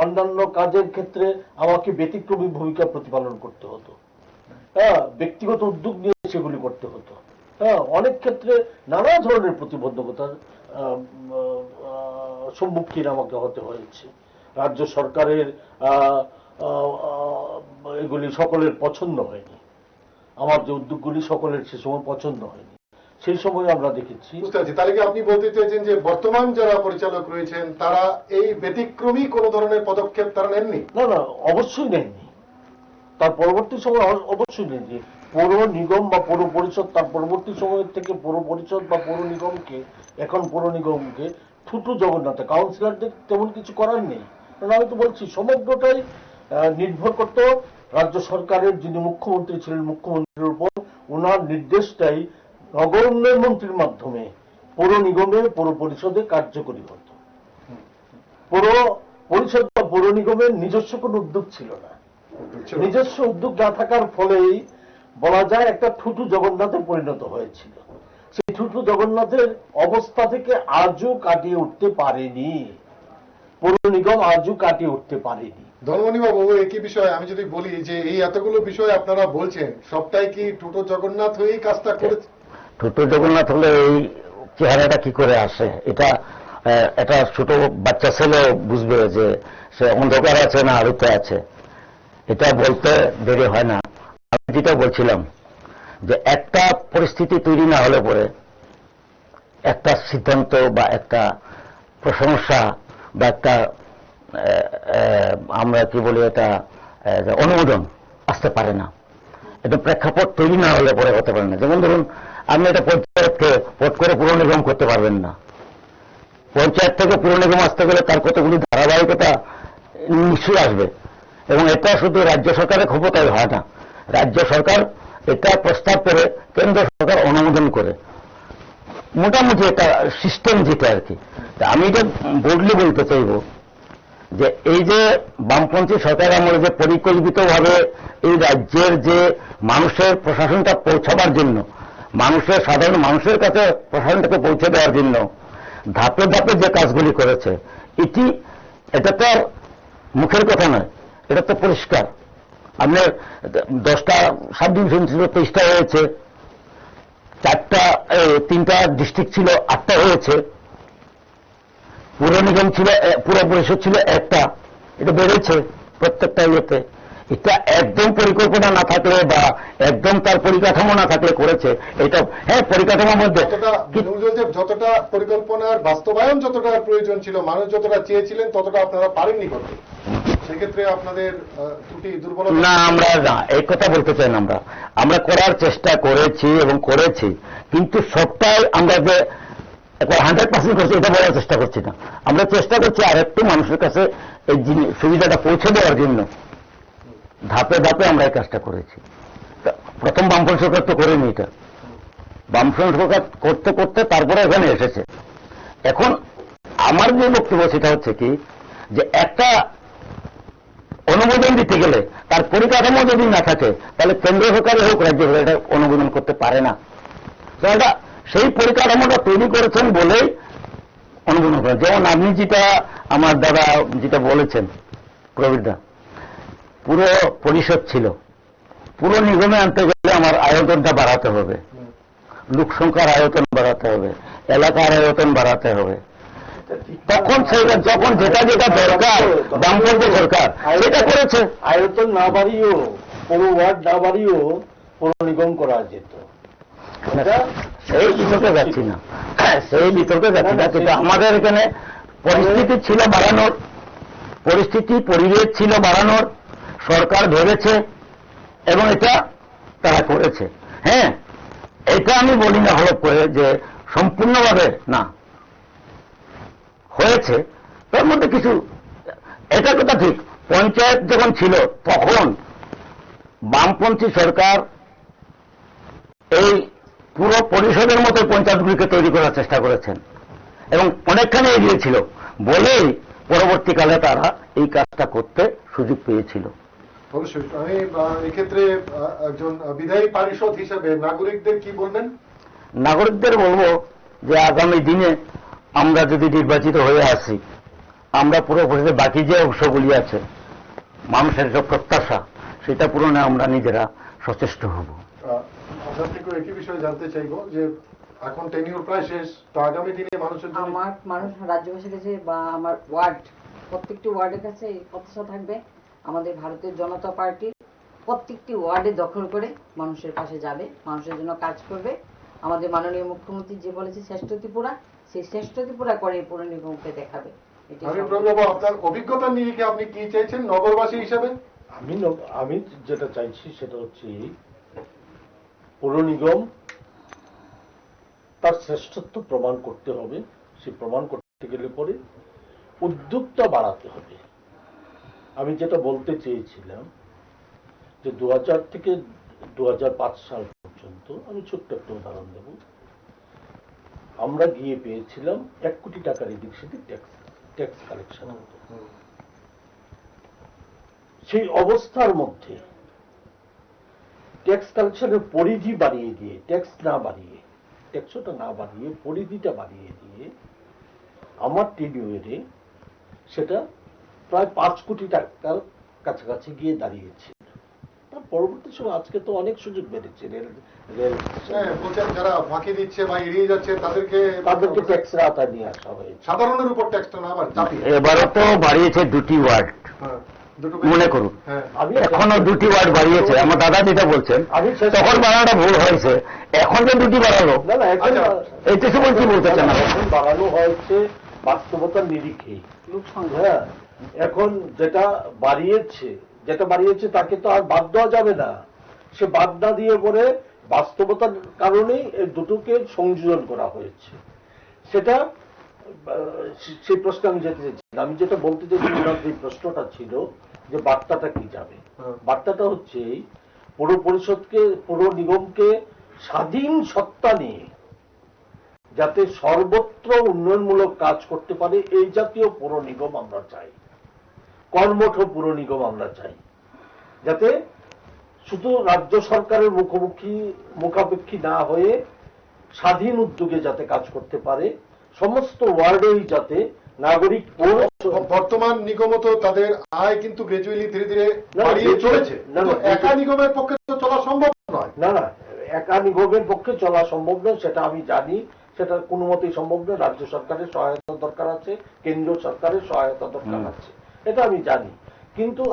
অন্যান্য কাজের ক্ষেত্রে আমাকে ব্যতিক্রমী ভূমিকা প্রতিপালন করতে হতো। ব্যক্তিগত উদ্যোগ নিয়ে সেগুলি করতে হতো। অনেক ক্ষেত্রে নানা ধরনের প্রতিবন্ধকতার সম্মুখীন আমাকে হতে হয়েছে। রাজ্য সরকারের এগুলি সকলের পছন্দ হয়নি। আমার যে উদ্যোগগুলি সকলের সে সময় পছন্দ হয়নি। সেই সময় আমরা দেখেছি। বুঝতে পারছি। তাহলে কি আপনি বলতে চাইছেন যে বর্তমান যারা পরিচালক রয়েছেন তারা এই ব্যতিক্রমী কোন ধরনের পদক্ষেপ তারা নেননি? না না, অবশ্যই নেননি। তার পরবর্তী সময় অবশ্যই নেননি। পৌর নিগম বা পৌর পরিষদ তার পরবর্তী সময় থেকে পৌর পরিষদ বা পৌর নিগমকে, এখন পৌর নিগমকে ঠুটু জগন্নাথ, কাউন্সিলরদের তেমন কিছু করার নেই। কারণ আমি তো বলছি সমগ্রটাই নির্ভর করত রাজ্য সরকারের যিনি মুখ্যমন্ত্রী ছিলেন, মুখ্যমন্ত্রীর উপর। ওনার নির্দেশটাই নগর উন্নয়ন মন্ত্রীর মাধ্যমে পৌর নিগমে, পৌর পরিষদে কার্যকরী হতো। পৌর পরিষদ বা পৌর নিগমের নিজস্ব কোনো উদ্যোগ ছিল না। নিজস্ব উদ্যোগ না থাকার ফলেই বলা যায় একটা ঠুটু জগন্নাথে পরিণত হয়েছিল। সেই ঠুটু জগন্নাথের অবস্থা থেকে আজও কাটিয়ে উঠতে পারেনি পৌর নিগম, আজও কাটিয়ে উঠতে পারেনি। ধনমণি বাবু, একই বিষয় আমি যদি বলি যে এই এতগুলো বিষয় আপনারা বলছেন, সবটাই কি ঠুটো জগন্নাথ হয়েই কাজটা করেছে? ছোট জগন্নাথ হলে এই চেহারাটা কি করে আসে, এটা একটা ছোট বাচ্চা ছেলে বুঝবে যে সে অন্ধকার আছে না আলোতে আছে, এটা বলতে দেরি হয় না। আমি যেটা বলছিলাম যে একটা পরিস্থিতি তৈরি না হলে পরে একটা সিদ্ধান্ত বা একটা প্রশংসা বা একটা আমরা কি বলি এটা অনুমোদন আসতে পারে না। এটা প্রেক্ষাপট তৈরি না হলে পরে হতে পারে না। যেমন ধরুন আপনি এটা পঞ্চায়েতকে পট করে পুর নিগম করতে পারবেন না। পঞ্চায়েত থেকে পুর নিগম আসতে গেলে তার কতগুলি ধারাবাহিকতা নিশ্চয়ই আসবে, এবং এটা শুধু রাজ্য সরকারের ক্ষমতায় হয় না। রাজ্য সরকার এটা প্রস্তাব করে, কেন্দ্র সরকার অনুমোদন করে, মোটামুটি একটা সিস্টেম যেটা আর কি। তা আমি এটা বোল্ডলি বলতে চাইব যে এই যে বামপন্থী সরকার আমলে যে পরিকল্পিতভাবে এই রাজ্যের যে মানুষের প্রশাসনটা পৌঁছাবার জন্য, মানুষের সাধারণ মানুষের কাছে প্রশাসনটাকে পৌঁছে দেওয়ার জন্য ধাপে ধাপে যে কাজগুলি করেছে, এটা তো আর মুখের কথা নয়, এটা তো পরিষ্কার। আপনার 10টা সাব ডিভিশন ছিল 23টা হয়েছে, 3টা ডিস্ট্রিক্ট ছিল 8টা হয়েছে, পুর নিগম ছিল, পুর পরিষদ ছিল 1টা, এটা বেড়েছে প্রত্যেকটা ইয়েতে। এটা একদম পরিকল্পনা না থাকলে বা একদম তার পরিকাঠামো না থাকলে করেছে এটা। হ্যাঁ, পরিকাঠামোর মধ্যে যতটা পরিকল্পনার বাস্তবায়ন যতটা প্রয়োজন ছিল, মানুষ যতটা চেয়েছিলেন ততটা আপনারা পারেননি করতে, সেক্ষেত্রে আপনাদের ত্রুটি দুর্বলতা না, আমরা না এই কথা বলতে চাই না। আমরা করার চেষ্টা করেছি এবং করেছি, কিন্তু সবটাই আমরা যে 100% করছি এটা বলার চেষ্টা করছি না। আমরা চেষ্টা করছি আর একটু মানুষের কাছে এই সুবিধাটা পৌঁছে দেওয়ার জন্য ধাপে ধাপে আমরা এই কাজটা করেছি। প্রথম বামফ্রন্ট সরকার তো করেনি এটা, বামফ্রন্ট সরকার করতে করতে তারপরে এখানে এসেছে। এখন আমার যে বক্তব্য সেটা হচ্ছে কি, যে একটা অনুমোদন দিতে গেলে তার পরিকাঠামো যদি না থাকে তাহলে কেন্দ্র সরকারের হোক রাজ্য সরকার এটা অনুমোদন করতে পারে না। তো এটা সেই পরিকাঠামোটা তৈরি করেছেন বলেই অনুমোদন করেন। যেমন আপনি যেটা আমার দাদা যেটা বলেছেন প্রবীরদা, পুরো পরিষদ ছিল, পুরো নিগমে আনতে গেলে আমার আয়তনটা বাড়াতে হবে, লোক সংখ্যার আয়তন বাড়াতে হবে, এলাকার আয়তন বাড়াতে হবে। তখন সেটা যখন যেটা যেটা দরকার বামপন্থী সরকার সেটা করেছে। আয়তন না বাড়িয়েও, পুরো ওয়ার্ড না বাড়িয়েও পুর নিগম করা যেত। সেই বিতর্কে যাচ্ছি না, সেই বিতর্কে যাচ্ছি না, কিন্তু আমাদের এখানে পরিস্থিতি ছিল বাড়ানোর, পরিবেশ ছিল বাড়ানোর, সরকার ভেবেছে এবং এটা তারা করেছে। হ্যাঁ, এটা আমি বলি না হলপ করে যে সম্পূর্ণভাবে না হয়েছে, তার মধ্যে কিছু, এটা কথা ঠিক। পঞ্চায়েত যখন ছিল তখন বামপন্থী সরকার এই পুরো পরিষদের মতো পঞ্চায়েতগুলিকে তৈরি করার চেষ্টা করেছেন এবং অনেকখানি এগিয়েছিল বলেই পরবর্তীকালে তারা এই কাজটা করতে সুযোগ পেয়েছিল। অবশ্যই। আমি এক্ষেত্রে একজন বিধায়ী পারিষদ হিসেবে নাগরিকদের কি বলবেন? নাগরিকদের বলবো যে আগামী দিনে আমরা যদি নির্বাচিত হয়ে আসি, আমরা পুরো পরিষদের বাকি যে অংশগুলি আছে মানুষের যে প্রত্যাশা সেটা পূরণে আমরা নিজেরা সচেষ্ট হব। আপনার থেকে একই বিষয়ে জানতে চাইবো যে এখন টেনিউর প্রায় শেষ, তো আগামী দিনে মানুষের জন্য আমার মানুষ রাজ্যবাসীর কাছে বা আমার ওয়ার্ড, প্রত্যেকটি ওয়ার্ডের কাছে এই প্রত্যাশা থাকবে আমাদের ভারতীয় জনতা পার্টি প্রত্যেকটি ওয়ার্ডে দখল করে মানুষের পাশে যাবে, মানুষের জন্য কাজ করবে। আমাদের মাননীয় মুখ্যমন্ত্রী যে বলেছে শ্রেষ্ঠ ত্রিপুরা, সেই শ্রেষ্ঠ ত্রিপুরা করে পুর নিগমকে দেখাবে। আপনার অভিজ্ঞতা নিয়ে কি আপনি কি চাইছেন নগরবাসী হিসেবে? আমি যেটা চাইছি সেটা হচ্ছে পৌর নিগম তার শ্রেষ্ঠত্ব প্রমাণ করতে হবে। সে প্রমাণ করতে গেলে পরে উদ্যোগটা বাড়াতে হবে। আমি যেটা বলতে চেয়েছিলাম যে 2000 থেকে 2005 সাল পর্যন্ত, আমি ছোট্ট একটা উদাহরণ দেব, আমরা গিয়ে পেয়েছিলাম 1 কোটি টাকার এদিক সেদিক ট্যাক্স কালেকশন হতো। সেই অবস্থার মধ্যে ট্যাক্স কালেকশনের পরিধি বাড়িয়ে দিয়ে, ট্যাক্সটা না বাড়িয়ে পরিধিটা বাড়িয়ে দিয়ে আমার টেনিউরে সেটা প্রায় 5 কোটি টাকার কাছাকাছি গিয়ে দাঁড়িয়েছে। তার পরবর্তী সময় আজকে তো অনেক সুযোগ বেড়েছে, রেল হ্যাঁ, বলছেন যারা ফাঁকি দিচ্ছে বা এড়িয়ে যাচ্ছে তাদেরকে তাদেরকে ট্যাক্সের আওতায় নিয়ে আসা হয়েছে। সাধারণের উপর ট্যাক্সটা না আবার চাপিয়ে। এবারে তো বাড়িয়েছে 2টি ওয়ার্ড, হ্যাঁ, দুটো মনে করুন হ্যাঁ, আমি এখনো 2টি ওয়ার্ড বাড়িয়েছে। আমার দাদা যেটা বলছেন আমি তখন বাড়ানোটা ভুল হয়েছে, এখন যে 2টি বাড়ালো না না এখন আচ্ছা, এইটা সময় কি বলতে চান? এখন বাড়ানো হয়েছে বাস্তবতার নিরিখে। হ্যাঁ, এখন যেটা বাড়িয়েছে তাকে তো আর বাদ দেওয়া যাবে না। সে বাদ না দিয়ে পরে বাস্তবতার কারণেই এই দুটোকে সংযোজন করা হয়েছে। সেটা সেই প্রশ্নে আমি যেতে চাইছি। আমি যেটা বলতে চাইছিলাম, যে প্রশ্নটা ছিল যে বার্তাটা কি যাবে, বার্তাটা হচ্ছে পৌর পরিষদকে, পৌর নিগমকে স্বাধীন সত্তা নিয়ে যাতে সর্বত্র উন্নয়নমূলক কাজ করতে পারে এই জাতীয় পৌর নিগম আমরা চাই, কর্মঠ পৌর নিগম আমরা চাই, যাতে শুধু রাজ্য সরকারের মুখাপেক্ষী না হয়ে স্বাধীন উদ্যোগে যাতে কাজ করতে পারে, সমস্ত ওয়ার্ডেই যাতে নাগরিক বর্তমান নিগম তো তাদের আয় কিন্তু গ্র্যাজুয়ালি ধীরে ধীরে বাড়িয়ে চলেছে, একা নিগমের পক্ষে তো চলা সম্ভব নয়। না না, একা নিগমের পক্ষে চলা সম্ভব নয়, সেটা আমি জানি। সেটা কোনো মতেই সম্ভব নয়। রাজ্য সরকারের সহায়তা দরকার আছে, কেন্দ্রীয় সরকারের সহায়তা দরকার আছে, এটা আমি জানি। কিন্তু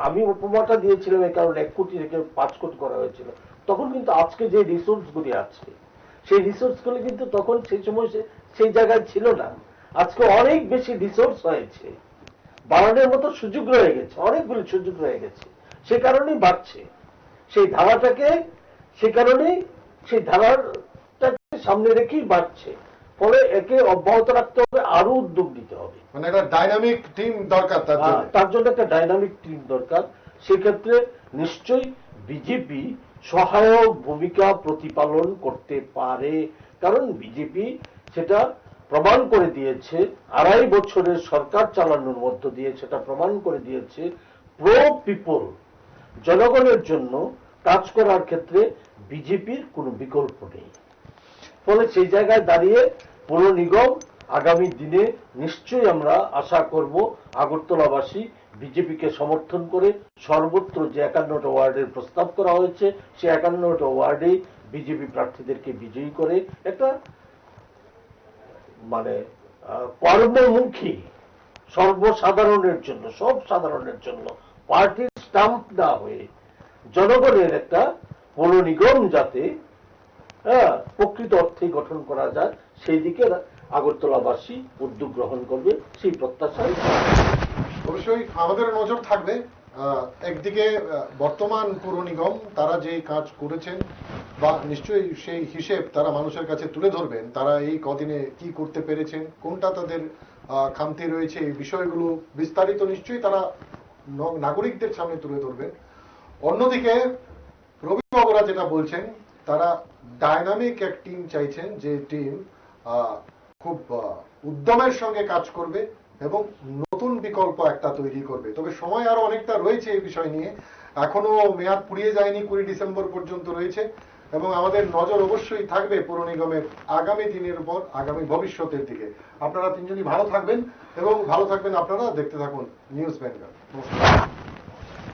আমি উপমাটা দিয়েছিলাম এই কারণে 1 কোটি থেকে 5 কোটি করা হয়েছিল। তখন কিন্তু আজকে যে রিসোর্স গুলি আছে, সেই রিসোর্স গুলি কিন্তু তখন সেই সময় সেই জায়গায় ছিল না। আজকে অনেক বেশি রিসোর্স হয়েছে, বাড়ানোর মতো সুযোগ রয়ে গেছে, অনেকগুলি সুযোগ রয়ে গেছে, সে কারণেই বাড়ছে। সেই ধারাটাকে সেই ধারাটাকে সামনে রেখেই বাড়ছে। ফলে একে অব্যাহত রাখতে হবে, আরো উদ্যোগ নিতে হবে। মানে একটা ডাইনামিক টিম দরকার তার জন্য একটা ডাইনামিক টিম দরকার। সেক্ষেত্রে নিশ্চয়ই বিজেপি সহায়ক ভূমিকা প্রতিপালন করতে পারে, কারণ বিজেপি সেটা প্রমাণ করে দিয়েছে। 2.5 বছরের সরকার চালানোর মধ্য দিয়ে সেটা প্রমাণ করে দিয়েছে প্রো পিপল, জনগণের জন্য কাজ করার ক্ষেত্রে বিজেপির কোনো বিকল্প নেই। ফলে সেই জায়গায় দাঁড়িয়ে পৌর নিগম আগামী দিনে নিশ্চয়ই আমরা আশা করব আগরতলাবাসী বিজেপিকে সমর্থন করে সর্বত্র যে 51টা ওয়ার্ডের প্রস্তাব করা হয়েছে, সে 51টা ওয়ার্ডেই বিজেপি প্রার্থীদেরকে বিজয়ী করে একটা মানে কর্মমুখী সর্বসাধারণের জন্য, সব সাধারণের জন্য পার্টির স্টাম্প না হয়ে জনগণের একটা পৌর নিগম যাতে প্রকৃত অর্থে গঠন করা যায়, সেই দিকে আগরতলাবাসী উদ্যোগ গ্রহণ করবে, সেই প্রত্যাশায়। অবশ্যই আমাদের নজর থাকবে। একদিকে বর্তমান পৌর নিগম তারা যে কাজ করেছেন বা নিশ্চয়ই সেই হিসেব তারা মানুষের কাছে তুলে ধরবেন, তারা এই কদিনে কি করতে পেরেছেন, কোনটা তাদের খামতি রয়েছে, এই বিষয়গুলো বিস্তারিত নিশ্চয়ই তারা নাগরিকদের সামনে তুলে ধরবেন। অন্যদিকে রবিবাবুরা যেটা বলছেন, তারা ডাইনামিক এক টিম চাইছেন, যে টিম খুব উদ্যমের সঙ্গে কাজ করবে এবং নতুন বিকল্প একটা তৈরি করবে। তবে সময় আরো অনেকটা রয়েছে এই বিষয় নিয়ে, এখনো মেয়াদ পুড়িয়ে যায়নি, 20 ডিসেম্বর পর্যন্ত রয়েছে এবং আমাদের নজর অবশ্যই থাকবে পৌর নিগমের আগামী দিনের উপর, আগামী ভবিষ্যতের দিকে। আপনারা তিনজনই ভালো থাকবেন এবং ভালো থাকবেন আপনারা। দেখতে থাকুন নিউজ বেঙ্গল। নমস্কার।